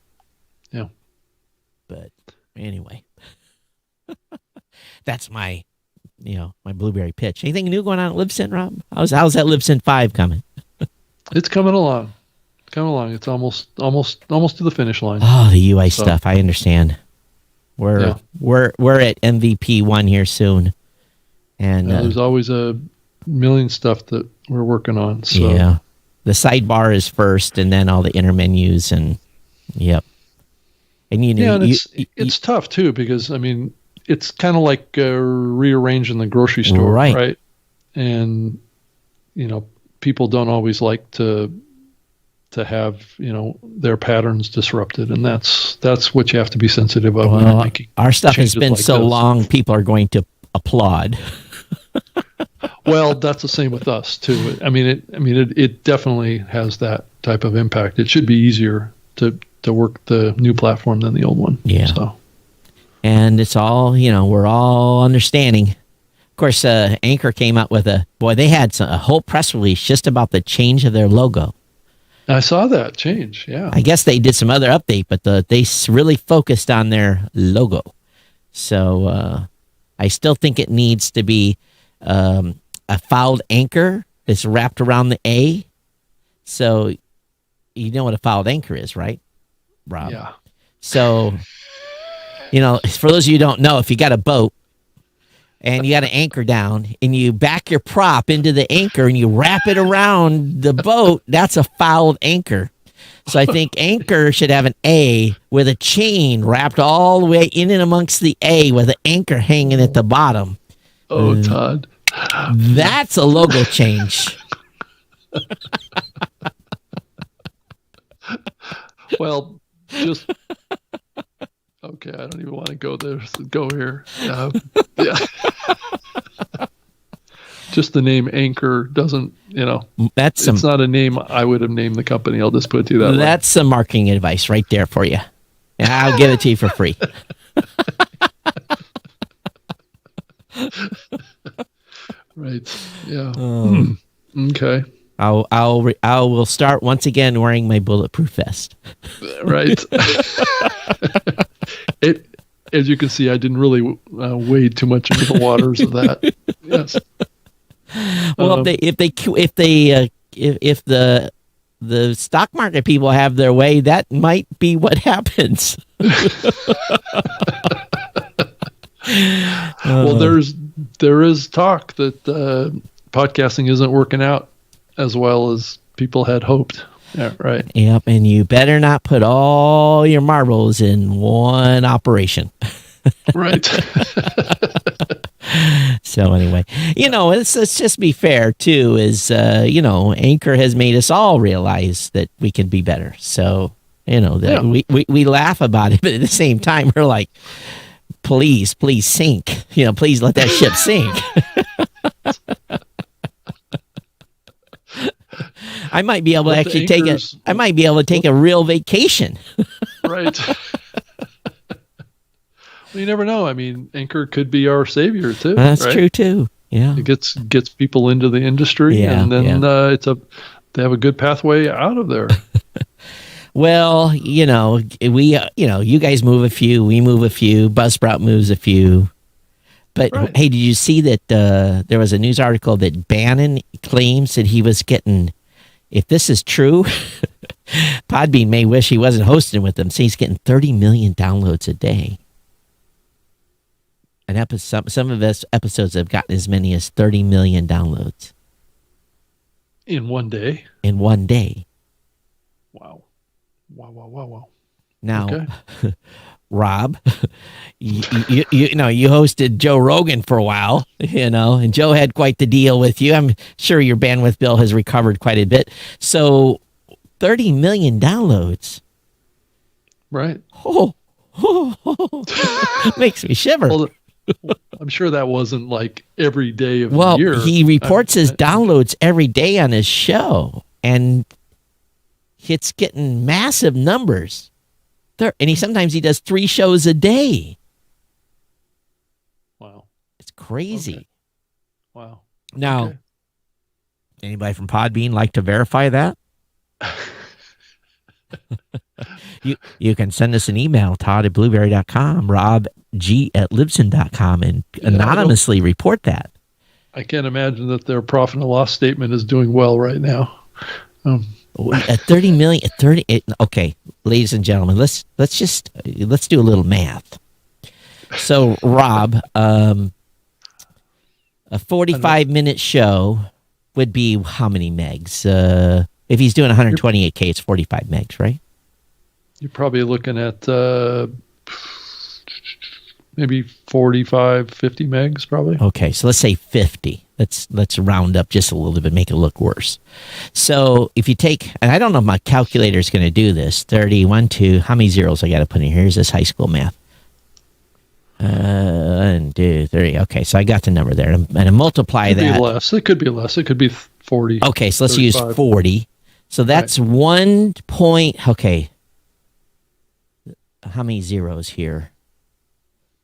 yeah. But anyway, that's my Blueberry pitch. Anything new going on at Libsyn, Rob? How's that Libsyn 5 coming? It's coming along. It's almost to the finish line. Oh, the UI stuff. I understand. We're at MVP 1 here soon, and there's always a million stuff that we're working on. So. Yeah, the sidebar is first, and then all the inner menus, and yep. And it's tough too, because it's kind of like rearranging the grocery store, right? and people don't always like to have their patterns disrupted, and that's what you have to be sensitive of when you're making our stuff has changes been like so this. long, people are going to applaud. Well, that's the same with us too. It definitely has that type of impact. It should be easier to work the new platform than the old one. Yeah. So, and it's all, we're all understanding. Of course, Anchor came out with they had a whole press release just about the change of their logo. I saw that change. Yeah. I guess they did some other update, but they really focused on their logo. So I still think it needs to be a fouled anchor that's wrapped around the A. So you know what a fouled anchor is, right, Rob? Yeah. So, for those of you who don't know, if you got a boat and you got an anchor down and you back your prop into the anchor and you wrap it around the boat, that's a fouled anchor. So I think anchor should have an A with a chain wrapped all the way in and amongst the A with an anchor hanging at the bottom. Oh, Todd. That's a logo change. Well, just okay. I don't even want to go there. Go here. Yeah. Just the name Anchor doesn't. It's not a name I would have named the company. I'll just put it to you that way. That's some marketing advice right there for you. And I'll give it to you for free. Right. Yeah. Okay. I will start once again wearing my bulletproof vest. Right. As you can see, I didn't really wade too much into the waters of that. Yes. Well, if the stock market people have their way, that might be what happens. Well, there is talk that podcasting isn't working out as well as people had hoped. Yeah, right. Yep, and you better not put all your marbles in one operation. Right. So anyway, let's just be fair too. Anchor has made us all realize that we can be better. So we laugh about it, but at the same time we're like, please sink. Please let that ship sink. I might be able to actually take a real vacation. Right. Well, you never know. Anchor could be our savior too. That's right? true too. Yeah. It gets people into the industry, and then they have a good pathway out of there. Well, you guys move a few, we move a few, Buzzsprout moves a few. But right. Hey, did you see that there was a news article that Bannon claims that he was getting, if this is true, Podbean may wish he wasn't hosting with them. So he's getting 30 million downloads a day. And some of his episodes have gotten as many as 30 million downloads. In one day? In one day. Wow. Wow. Now, okay. Rob, you hosted Joe Rogan for a while, and Joe had quite the deal with you. I'm sure your bandwidth bill has recovered quite a bit. So 30 million downloads. Right. Oh. Makes me shiver. Well, I'm sure that wasn't like every day of the year. Well, he reports his downloads every day on his show, and it's getting massive numbers. And sometimes he does 3 shows a day. Wow. It's crazy. Okay. Wow. Now, anybody from Podbean like to verify that? You can send us an email, todd@blueberry.com, robg@libsyn.com, and anonymously report that. I can't imagine that their profit and loss statement is doing well right now. At 30 million, okay, ladies and gentlemen, let's do a little math. So, Rob, a 45-minute show would be how many megs? If he's doing 128K, it's 45 megs, right? You're probably looking at maybe 45, 50 megs, probably. Okay, so let's say 50. Let's round up just a little bit, make it look worse. So if you take, and I don't know if my calculator is going to do this, 31, 2, how many zeros I got to put in here? Here's this high school math. 1, 2, 3. Okay, so I got the number there. And I multiply that. It could be less. It could be less. It could be 40. Okay, so let's 35. use 40. So that's 1 point. Okay. How many zeros here?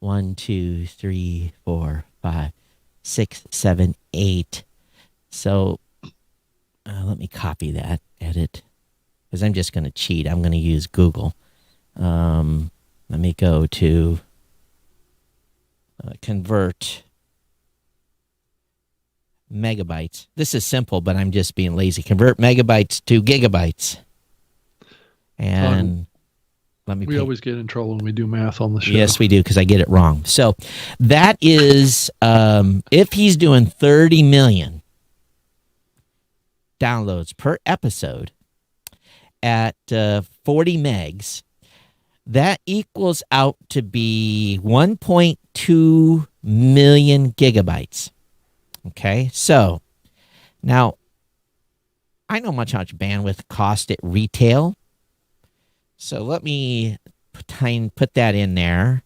1, 2, 3, 4, 5, 6, 7, 8. So let me copy that, edit, because I'm just going to cheat. I'm going to use Google. Let me go to convert megabytes. This is simple, but I'm just being lazy. Convert megabytes to gigabytes. And we always get in trouble when we do math on the show. Yes, we do, because I get it wrong. So that is, if he's doing 30 million downloads per episode at 40 megs, that equals out to be 1.2 million gigabytes. Okay, so now I know how much bandwidth cost at retail. So let me put that in there.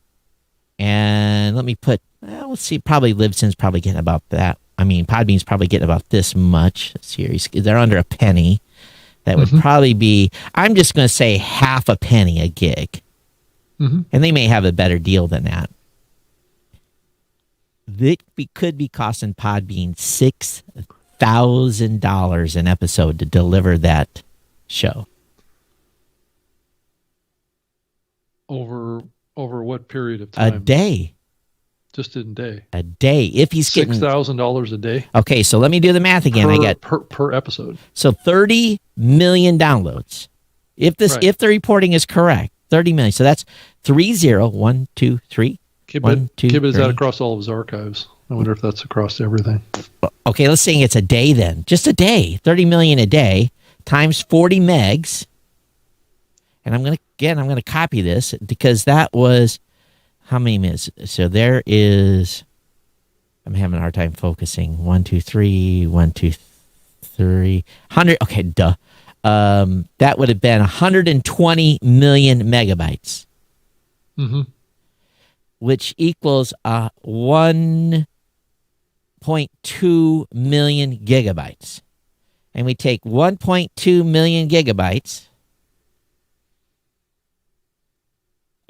And let me put, let's see, probably Libsyn's probably getting about that. I mean, Podbean's probably getting about this much. Let's see here. They're under a penny. That would probably be, I'm just going to say half a penny a gig. And they may have a better deal than that. It could be costing Podbean $6,000 an episode to deliver that show. Over what period of time? A day. Just a day. A day. If he's getting $6,000 a day. Okay, so let me do the math again. I got per episode. So 30 million downloads. If the reporting is correct, 30 million. So that's 30, 1, 2, 3. Kibit is that across all of his archives. I wonder if that's across everything. Okay, let's say it's a day then. Just a day. 30 million a day times 40 megs. And I'm going to copy this because that was how many minutes? So there is, I'm having a hard time focusing. 1, 2, 3, 1, 2, 3, 100. Okay, duh. That would have been 120 million megabytes. Which equals 1.2 million gigabytes. And we take 1.2 million gigabytes.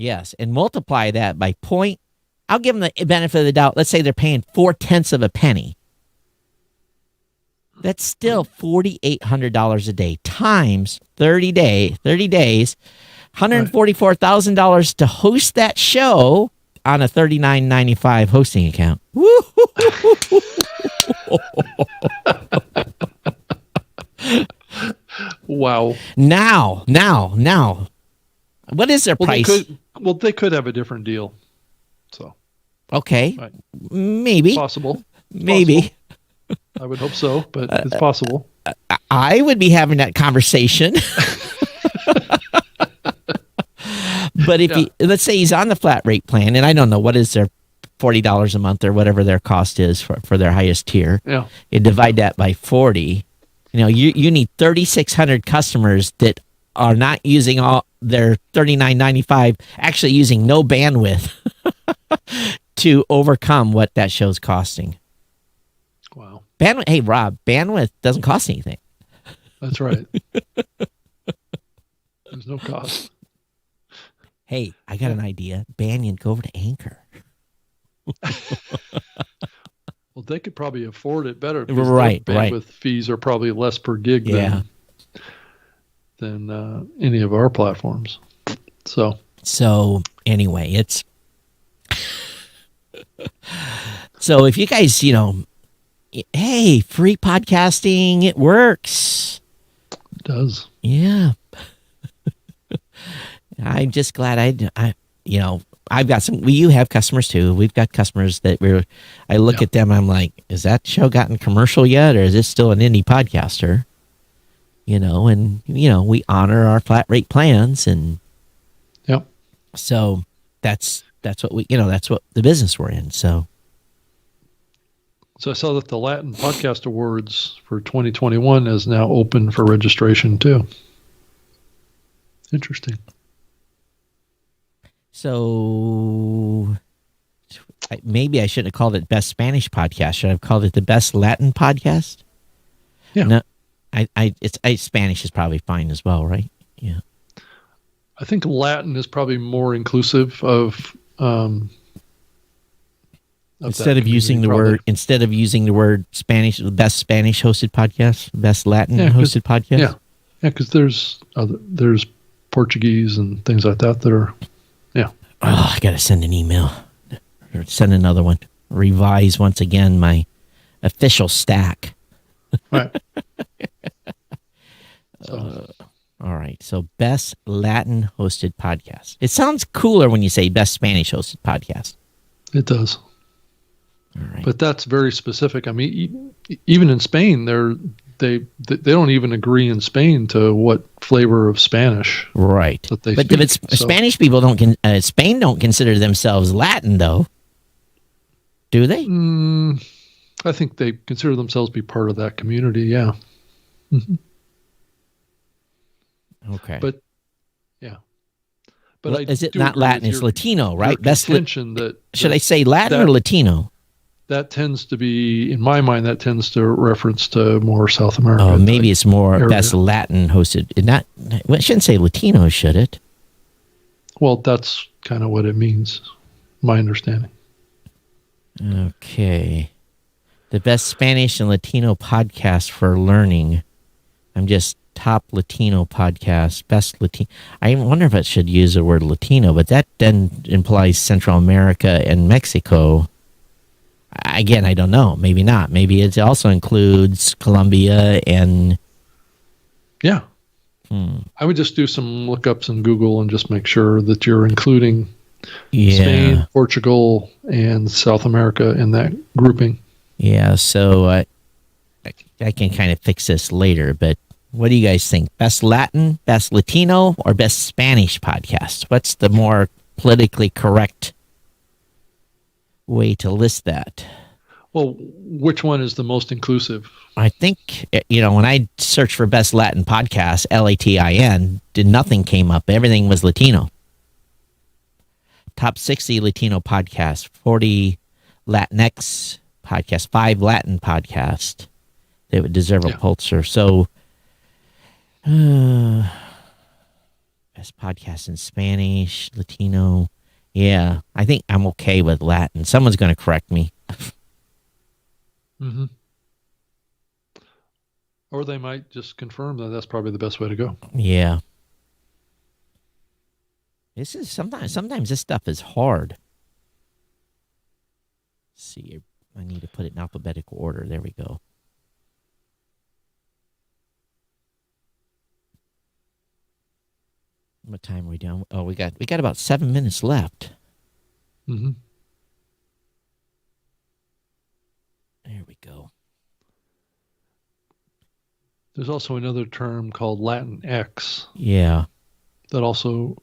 Yes, and multiply that by point. I'll give them the benefit of the doubt. Let's say they're paying 4/10 of a penny. That's still $4,800 a day times 30 days, $144,000 to host that show on a $39.95 hosting account. Wow. Now. What is their price? They could have a different deal. So. Okay. Right. Maybe. Possible. Maybe. I would hope so, but it's possible. I would be having that conversation. But if let's say he's on the flat rate plan, and I don't know what is their $40 a month or whatever their cost is for their highest tier. Yeah. You divide that by 40. You need 3,600 customers that are not using all their $39.95, actually using no bandwidth to overcome what that show's costing. Wow. Bandwidth. Hey, Rob, bandwidth doesn't cost anything. That's right. There's no cost. Hey, I got an idea. Banyan, go over to Anchor. Well, they could probably afford it better. Right. Bandwidth fees are probably less per gig than any of our platforms. So anyway, it's so if you guys, hey, free podcasting, it works. It does. Yeah. I'm just glad I've got some. You have customers too. We've got customers that I look at them. I'm like, is that show gotten commercial yet, or is it still an indie podcaster? And we honor our flat rate plans, and so that's what that's what the business we're in. So, So I saw that the Latin Podcast Awards for 2021 is now open for registration too. Interesting. So maybe I shouldn't have called it Best Spanish Podcast. Should I have called it the Best Latin Podcast? Yeah. No, Spanish is probably fine as well, right? Yeah. I think Latin is probably more inclusive of instead of using the word Spanish, the Best Spanish hosted podcast, Best Latin hosted podcast. Yeah, because there's Portuguese and things like that are. Yeah. Oh, I gotta send an email or send another one. Revise once again my official stack. Right. All right. So Best Latin hosted podcast. It sounds cooler when you say Best Spanish hosted podcast. It does. All right. But that's very specific. I mean, even in Spain, they don't even agree in Spain to what flavor of Spanish, right? That they but speak, Spanish people Spain don't consider themselves Latin, though, do they? I think they consider themselves to be part of that community. Yeah. Mm-hmm. Okay. But is it not Latin? It's Latino, right? Should I say Latin or Latino? That tends to be, in my mind, reference to more South America. Oh, maybe it's more area. Best Latin hosted. It shouldn't say Latino, should it? Well, that's kind of what it means, my understanding. Okay. The Best Spanish and Latino podcast for learning. I'm just top Latino podcast, best Latino. I wonder if I should use the word Latino, but that then implies Central America and Mexico. Again, I don't know. Maybe not. Maybe it also includes Colombia and... Yeah. I would just do some lookups in Google and just make sure that you're including Spain, Portugal, and South America in that grouping. Yeah, so I can kind of fix this later, but what do you guys think? Best Latin, best Latino, or best Spanish podcast? What's the more politically correct way to list that? Well, which one is the most inclusive? I think, when I searched for best Latin podcast, LATIN, nothing came up. Everything was Latino. Top 60 Latino podcasts, 40 Latinx podcasts, 5 Latin podcasts. They would deserve a Pulitzer. So, best podcast in Spanish, Latino. Yeah, I think I'm okay with Latin. Someone's going to correct me. Mm-hmm. Or they might just confirm that that's probably the best way to go. Yeah. This is sometimes this stuff is hard. Let's see, I need to put it in alphabetical order. There we go. What time are we down? Oh, we got about 7 minutes left. Mm-hmm. There we go. There's also another term called Latinx. Yeah. That also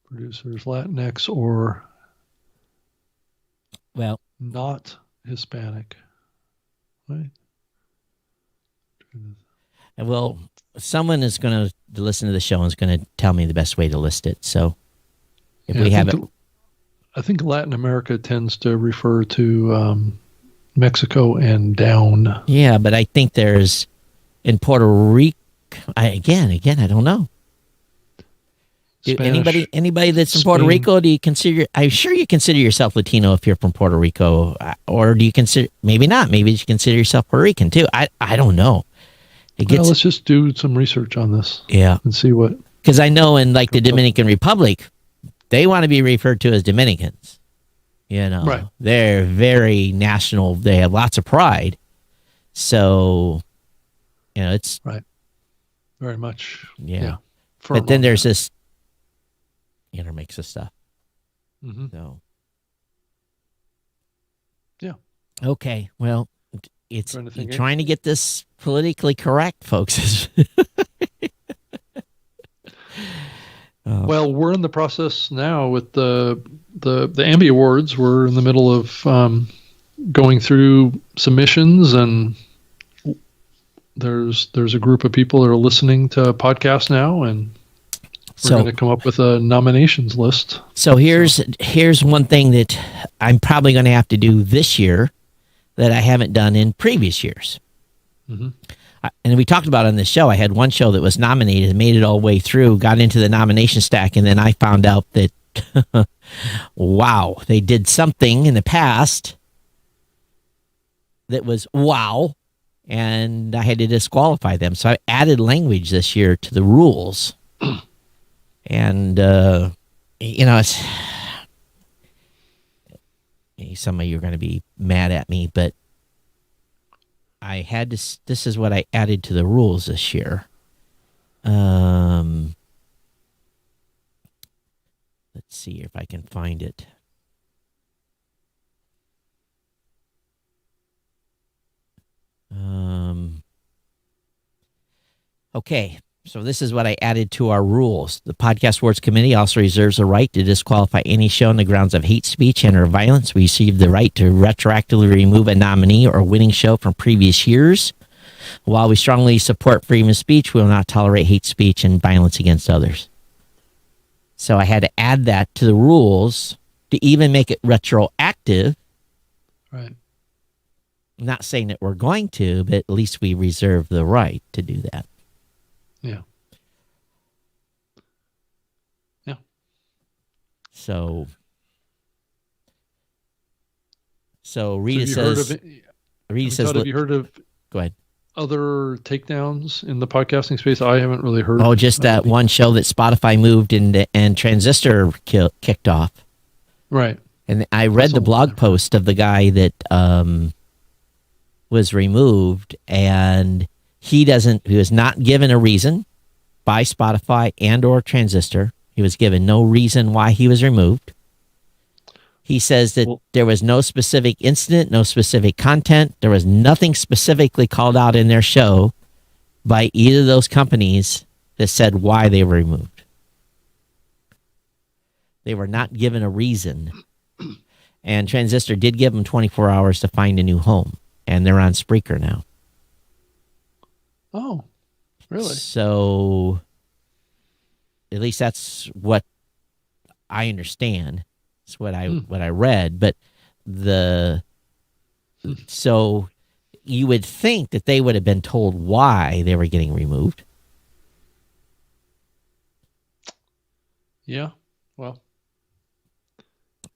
producers Latinx or not Hispanic, right? Well, someone is going to listen to the show and is going to tell me the best way to list it. So if we have it. I think Latin America tends to refer to Mexico and down. Yeah, but I think there's in Puerto Rico. Again, I don't know. Anybody that's in Puerto Rico, do you consider? I'm sure you consider yourself Latino if you're from Puerto Rico, or do you consider? Maybe not. Maybe you consider yourself Puerto Rican too. I don't know. Let's just do some research on this. Yeah, and see what. Because I know in like the Dominican Republic, they want to be referred to as Dominicans. Right. They're very national. They have lots of pride. So, it's right. Very much. Yeah. But then there's this intermix of stuff. Mm-hmm. So. Yeah. Okay. Well, it's trying to get this politically correct, folks. Well, we're in the process now with the the Ambie Awards. We're in the middle of going through submissions, and there's a group of people that are listening to podcasts now, and we're going to come up with a nominations list. So here's one thing that I'm probably going to have to do this year that I haven't done in previous years. Mm-hmm. And we talked about on this show, I had one show that was nominated, made it all the way through, got into the nomination stack, and then I found out that, wow, they did something in the past that was wow, and I had to disqualify them. So I added language this year to the rules. And, it's, some of you are going to be mad at me, but I had to, this is what I added to the rules this year. Let's see if I can find it. Okay, so this is what I added to our rules. The Podcast Awards Committee also reserves the right to disqualify any show on the grounds of hate speech and or violence. We receive the right to retroactively remove a nominee or winning show from previous years. While we strongly support freedom of speech, we will not tolerate hate speech and violence against others. So I had to add that to the rules to even make it retroactive. Right. I'm not saying that we're going to, but at least we reserve the right to do that. Yeah. Yeah. So Rita says, have you heard of go ahead. Other takedowns in the podcasting space? I haven't really heard. Oh, just that one show that Spotify moved and Transistor kicked off. Right. And I read the blog post of the guy that was removed, and he was not given a reason by Spotify and or Transistor. He was given no reason why he was removed. He says that there was no specific incident, no specific content. There was nothing specifically called out in their show by either of those companies that said why they were removed. They were not given a reason. And Transistor did give them 24 hours to find a new home, and they're on Spreaker now. Oh, really? So, at least that's what I understand. It's what I read. But so you would think that they would have been told why they were getting removed. Yeah. Well.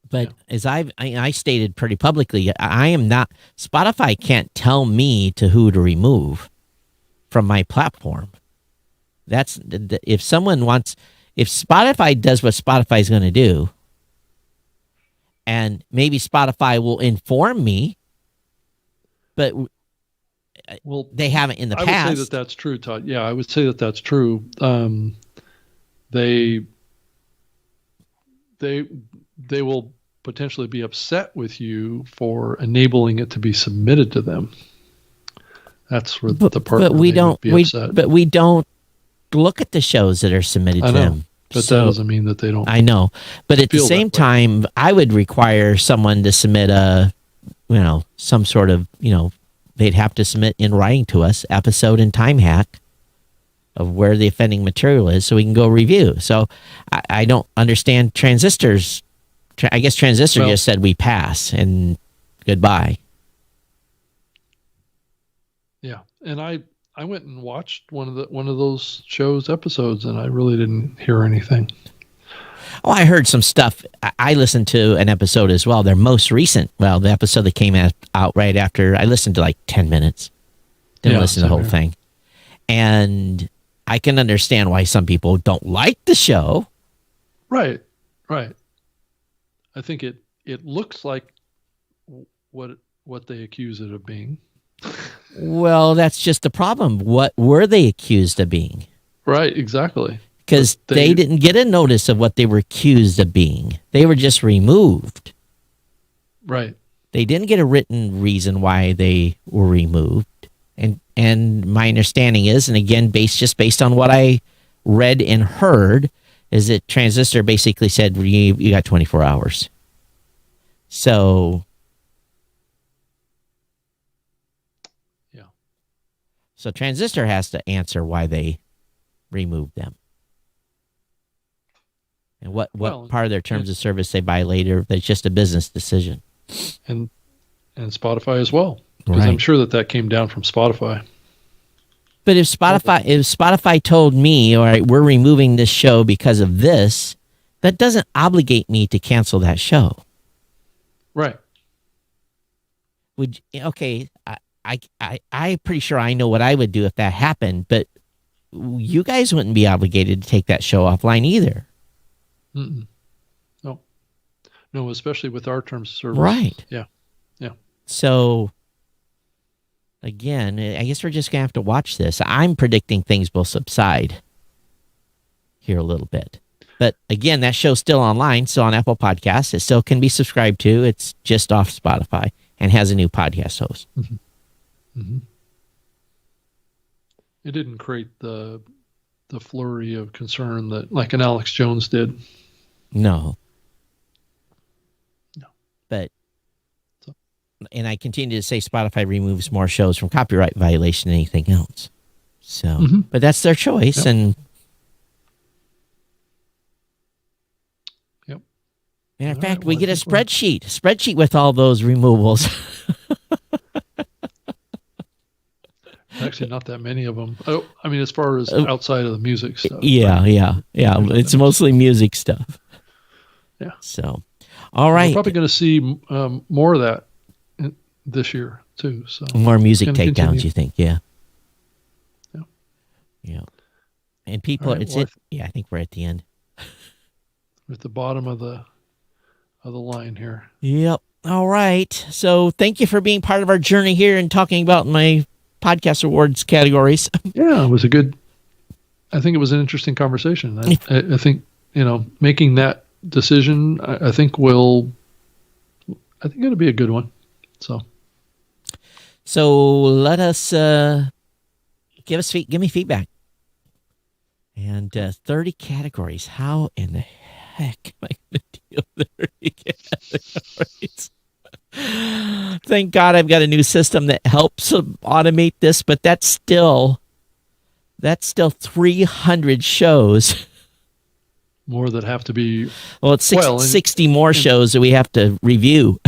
But as I stated pretty publicly, I am not. Spotify can't tell me who to remove from my platform. That's if Spotify does what Spotify is going to do, and maybe Spotify will inform me, but they haven't in the past. I would say that that's true, Todd. Yeah, I would say that that's true. They will potentially be upset with you for enabling it to be submitted to them. That's where the part. But we don't. But we don't look at the shows that are submitted to them. But that doesn't mean that they don't. I know, but at the same time, I would require someone to submit some sort of, they'd have to submit in writing to us episode and time hack of where the offending material is, so we can go review. So I don't understand Transistors. I guess Transistor just said we pass and goodbye. Yeah, and I went and watched one of those shows episodes, and I really didn't hear anything. Oh, I heard some stuff. I listened to an episode as well. Their most recent, the episode that came out right after. I listened to like 10 minutes. Didn't listen to the whole thing. And I can understand why some people don't like the show. Right. I think it looks like what they accuse it of being. Well, that's just the problem. What were they accused of being? Right, exactly. Because they didn't get a notice of what they were accused of being. They were just removed. Right. They didn't get a written reason why they were removed. And my understanding is, and again, based on what I read and heard, is that Transistor basically said, you got 24 hours. So Transistor has to answer why they removed them. And what part of their terms of service they violate, or that's just a business decision. And Spotify as well. Because I'm sure that came down from Spotify. But if Spotify told me, all right, we're removing this show because of this, that doesn't obligate me to cancel that show. Right. I'm pretty sure I know what I would do if that happened, but you guys wouldn't be obligated to take that show offline either. Mm-mm. No, especially with our terms of service. Right. Yeah. So, again, I guess we're just going to have to watch this. I'm predicting things will subside here a little bit. But, again, that show's still online, so on Apple Podcasts. It still can be subscribed to. It's just off Spotify and has a new podcast host. Mm-hmm. Mm-hmm. It didn't create the flurry of concern that like an Alex Jones did. No. But, and I continue to say Spotify removes more shows from copyright violation than anything else. So, but that's their choice. Yep. And matter of fact, we get a spreadsheet with all those removals. Actually, not that many of them. Oh, I mean, as far as outside of the music stuff. Yeah. It's mostly music stuff. Yeah. So, all right. We're probably going to see more of that this year too. So more music takedowns, continue. You think? Yeah. And people, right, I think we're at the end. We're at the bottom of the line here. Yep. All right. So thank you for being part of our journey here and talking about my podcast awards categories. Yeah, it was I think it was an interesting conversation. I think, making that decision, I think it'll be a good one. So let us, give me feedback. And 30 categories. How in the heck am I going to deal with 30 categories? Thank God I've got a new system that helps automate this, but that's still 300 shows. More that have to be. Well, it's 60 more shows that we have to review.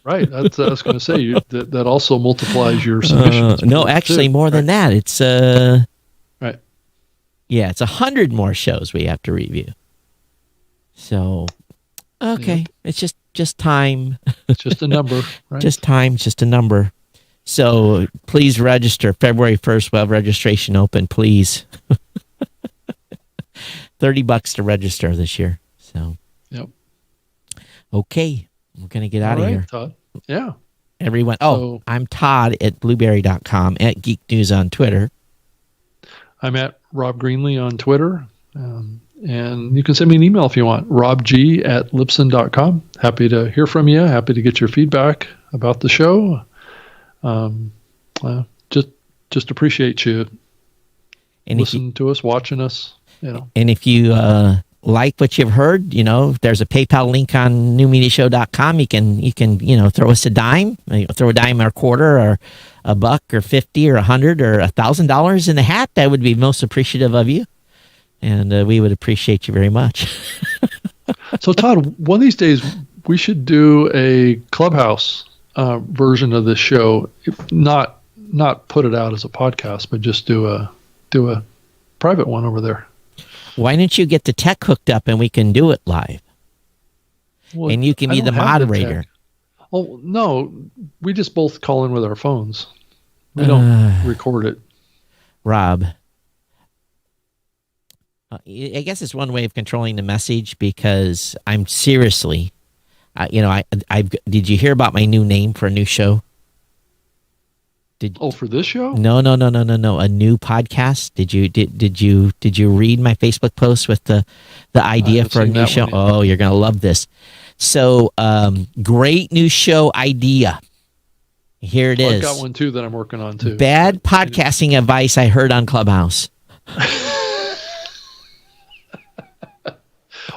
Right. That's what I was going to say. That also multiplies your submissions. No, actually more than that. It's right. Yeah, it's 100 more shows we have to review. So, okay, yep. It's just time. It's just a number, right? Just time, just a number. So please register. February 1st, we'll have registration open, please. $30 to register this year. So, yep. Okay, we're going to get out of here. Todd. Yeah. Everyone. I'm Todd at blueberry.com, at Geek News on Twitter. I'm at Rob Greenlee on Twitter. And you can send me an email if you want, robg@libsyn.com. Happy to hear from you. Happy to get your feedback about the show. Just appreciate you listening to us, watching us. And if you like what you've heard, there's a PayPal link on newmediashow.com. You can throw us a dime, throw a dime or a quarter or a buck or 50 or 100 or $1,000 in the hat. That would be most appreciative of you. And we would appreciate you very much. So, Todd, one of these days we should do a Clubhouse version of this show. Not put it out as a podcast, but just do a private one over there. Why don't you get the tech hooked up and we can do it live? Well, and you can be the moderator. Oh, no. We just both call in with our phones. We don't record it. Rob, I guess it's one way of controlling the message, because I'm seriously, did you hear about my new name for a new show? For this show? No. A new podcast. Did you read my Facebook post with the idea for a new show? Oh, you're going to love this. So, great new show idea. Here it is. I've got one too that I'm working on too. Bad podcasting advice I heard on Clubhouse.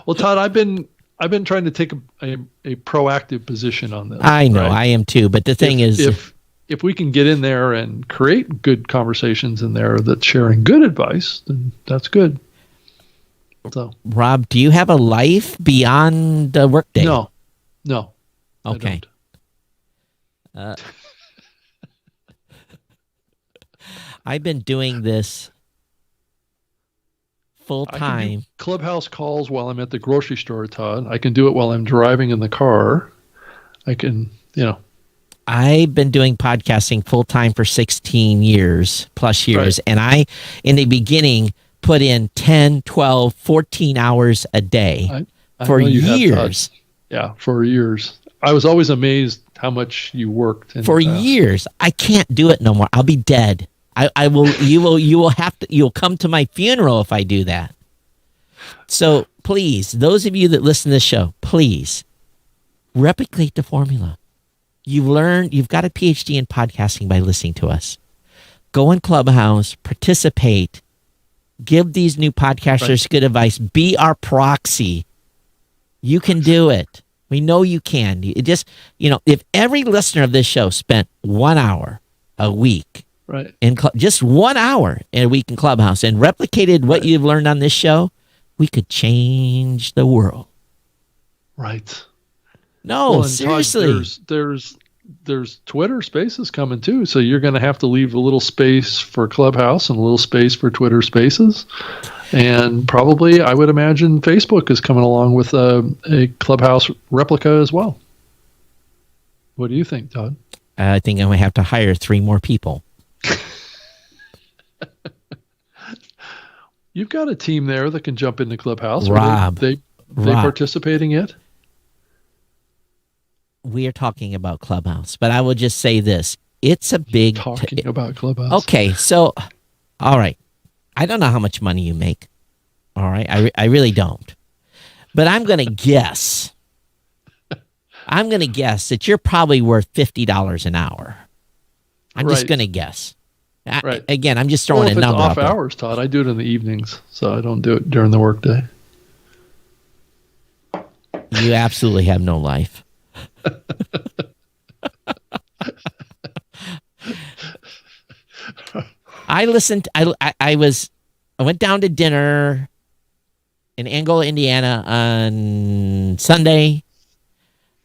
Well, Todd, I've been I've been trying to take a proactive position on this. I know, right? I am too. But the thing is, if we can get in there and create good conversations in there that's sharing good advice, then that's good. So, Rob, do you have a life beyond the workday? No. Okay. I've been doing this full I can time. do Clubhouse calls while I'm at the grocery store, Todd. I can do it while I'm driving in the car. I can, I've been doing podcasting full time for 16 years plus years. Right. And I, in the beginning, put in 10, 12, 14 hours a day for know you have, years. Todd. Yeah, for years. I was always amazed how much you worked. For years. I can't do it no more. I'll be dead. I will, you'll come to my funeral if I do that. So please, those of you that listen to this show, please replicate the formula. You've got a PhD in podcasting by listening to us. Go in Clubhouse, participate, give these new podcasters good advice, be our proxy. You can do it. We know you can. It just, if every listener of this show spent 1 hour a week, right, in just 1 hour a week in Clubhouse and replicated what you've learned on this show, we could change the world. Right. No, seriously. Todd, there's Twitter Spaces coming too, so you're going to have to leave a little space for Clubhouse and a little space for Twitter Spaces, and probably I would imagine Facebook is coming along with a Clubhouse replica as well. What do you think, Todd? I think I'm going to have to hire 3 more people. You've got a team there that can jump into Clubhouse. Rob, they participating yet? We are talking about Clubhouse, but I will just say this. It's a big... Talking about Clubhouse. Okay, so, all right. I don't know how much money you make. All right? I really don't. But I'm going to guess. I'm going to guess that you're probably worth $50 an hour. I'm just going to guess. Right. Again, I'm just throwing a number out. If it's off hours, Todd, I do it in the evenings, so I don't do it during the workday. You absolutely have no life. I listened. I went down to dinner in Angola, Indiana on Sunday.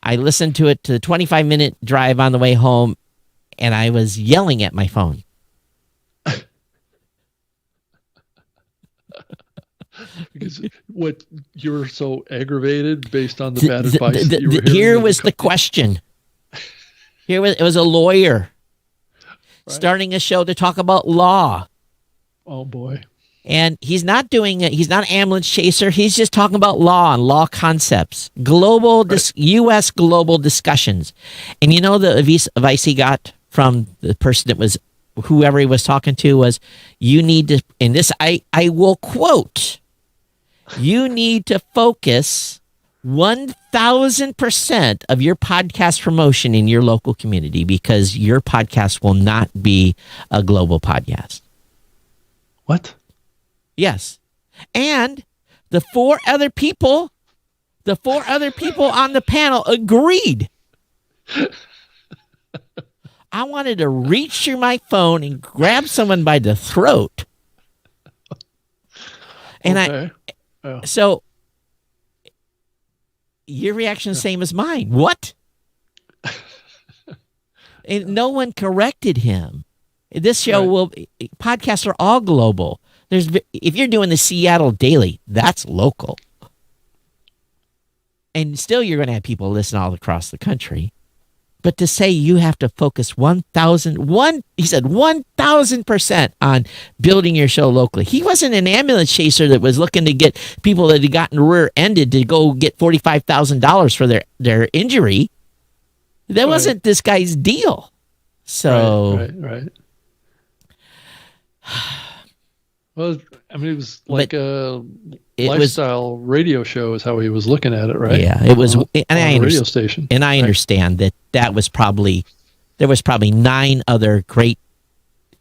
I listened to it to the 25-minute drive on the way home, and I was yelling at my phone. Because what you were so aggravated based on the bad advice that you were here was the question. It was a lawyer starting a show to talk about law. Oh boy. And he's not doing it. He's not an ambulance chaser. He's just talking about law and law concepts, U.S. global discussions. And the advice he got from the person that was, whoever he was talking to was, you need to, and this I will quote, you need to focus 1,000% of your podcast promotion in your local community because your podcast will not be a global podcast. What? Yes. And the four other people on the panel agreed. I wanted to reach through my phone and grab someone by the throat. And so your reaction is the same as mine. What? And no one corrected him. This show podcasts are all global. If you're doing the Seattle Daily, that's local. And still you're going to have people listen all across the country. But to say you have to focus 1,000% on building your show locally. He wasn't an ambulance chaser that was looking to get people that had gotten rear-ended to go get $45,000 for their injury. That wasn't this guy's deal. So, right. Well, I mean, it was like a lifestyle radio show is how he was looking at it, right? Yeah, it was, and I understand. Radio station, and I understand that was probably 9 other great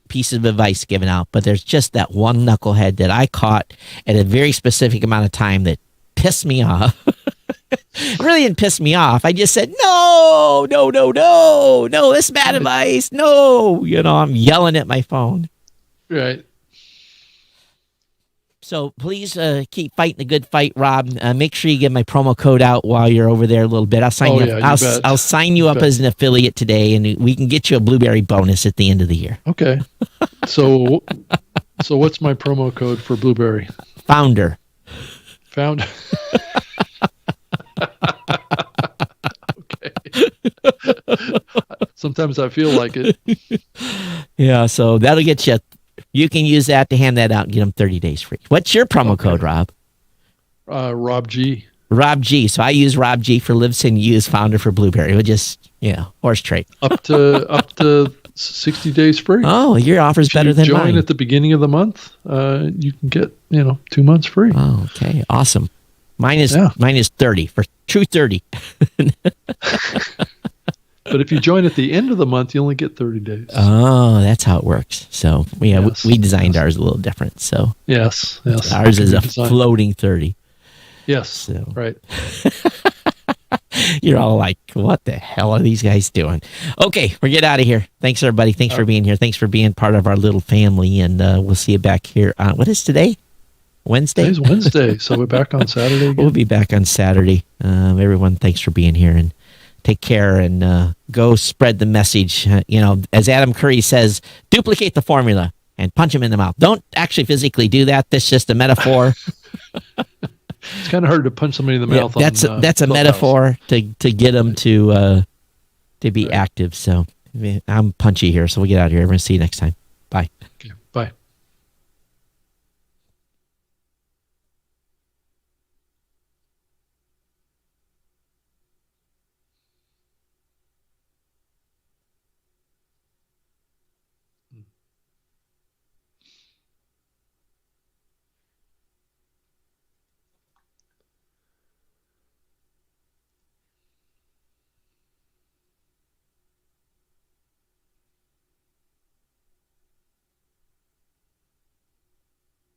pieces of advice given out, but there's just that one knucklehead that I caught at a very specific amount of time that pissed me off. It really didn't piss me off. I just said, no, no, no, no, no, this bad advice. No, I'm yelling at my phone. Right. So please keep fighting the good fight, Rob. Make sure you get my promo code out while you're over there a little bit. I'll sign you up. I'll sign you up as an affiliate today, and we can get you a Blueberry bonus at the end of the year. Okay. So what's my promo code for Blueberry? Founder. Okay. Sometimes I feel like it. Yeah, so that'll get you. You can use that to hand that out and get them 30 days free. What's your promo code, Rob? Rob G. Rob G. So I use Rob G for Libsyn. You use Founder for Blueberry. We'll just, horse trade. Up to 60 days free. Oh, your offer's better than mine. Join at the beginning of the month. You can get 2 months free. Oh, okay, awesome. Mine is 30 for true 30. But if you join at the end of the month, you only get 30 days. Oh, that's how it works. So we designed ours a little different. So yes, ours is a floating 30. Yes, so. Right. You're all like, what the hell are these guys doing? Okay, we'll get out of here. Thanks, everybody. Thanks for being here. Thanks for being part of our little family. And we'll see you back here. What is today? Wednesday? Today's Wednesday, so we're back on Saturday again. We'll be back on Saturday. Everyone, thanks for being here. And take care and go spread the message. As Adam Curry says, duplicate the formula and punch him in the mouth. Don't actually physically do that. That's just a metaphor. It's kind of hard to punch somebody in the mouth. That's a metaphor to get them to be active. So I'm punchy here. So we'll get out of here. Everyone, see you next time. Bye. Okay.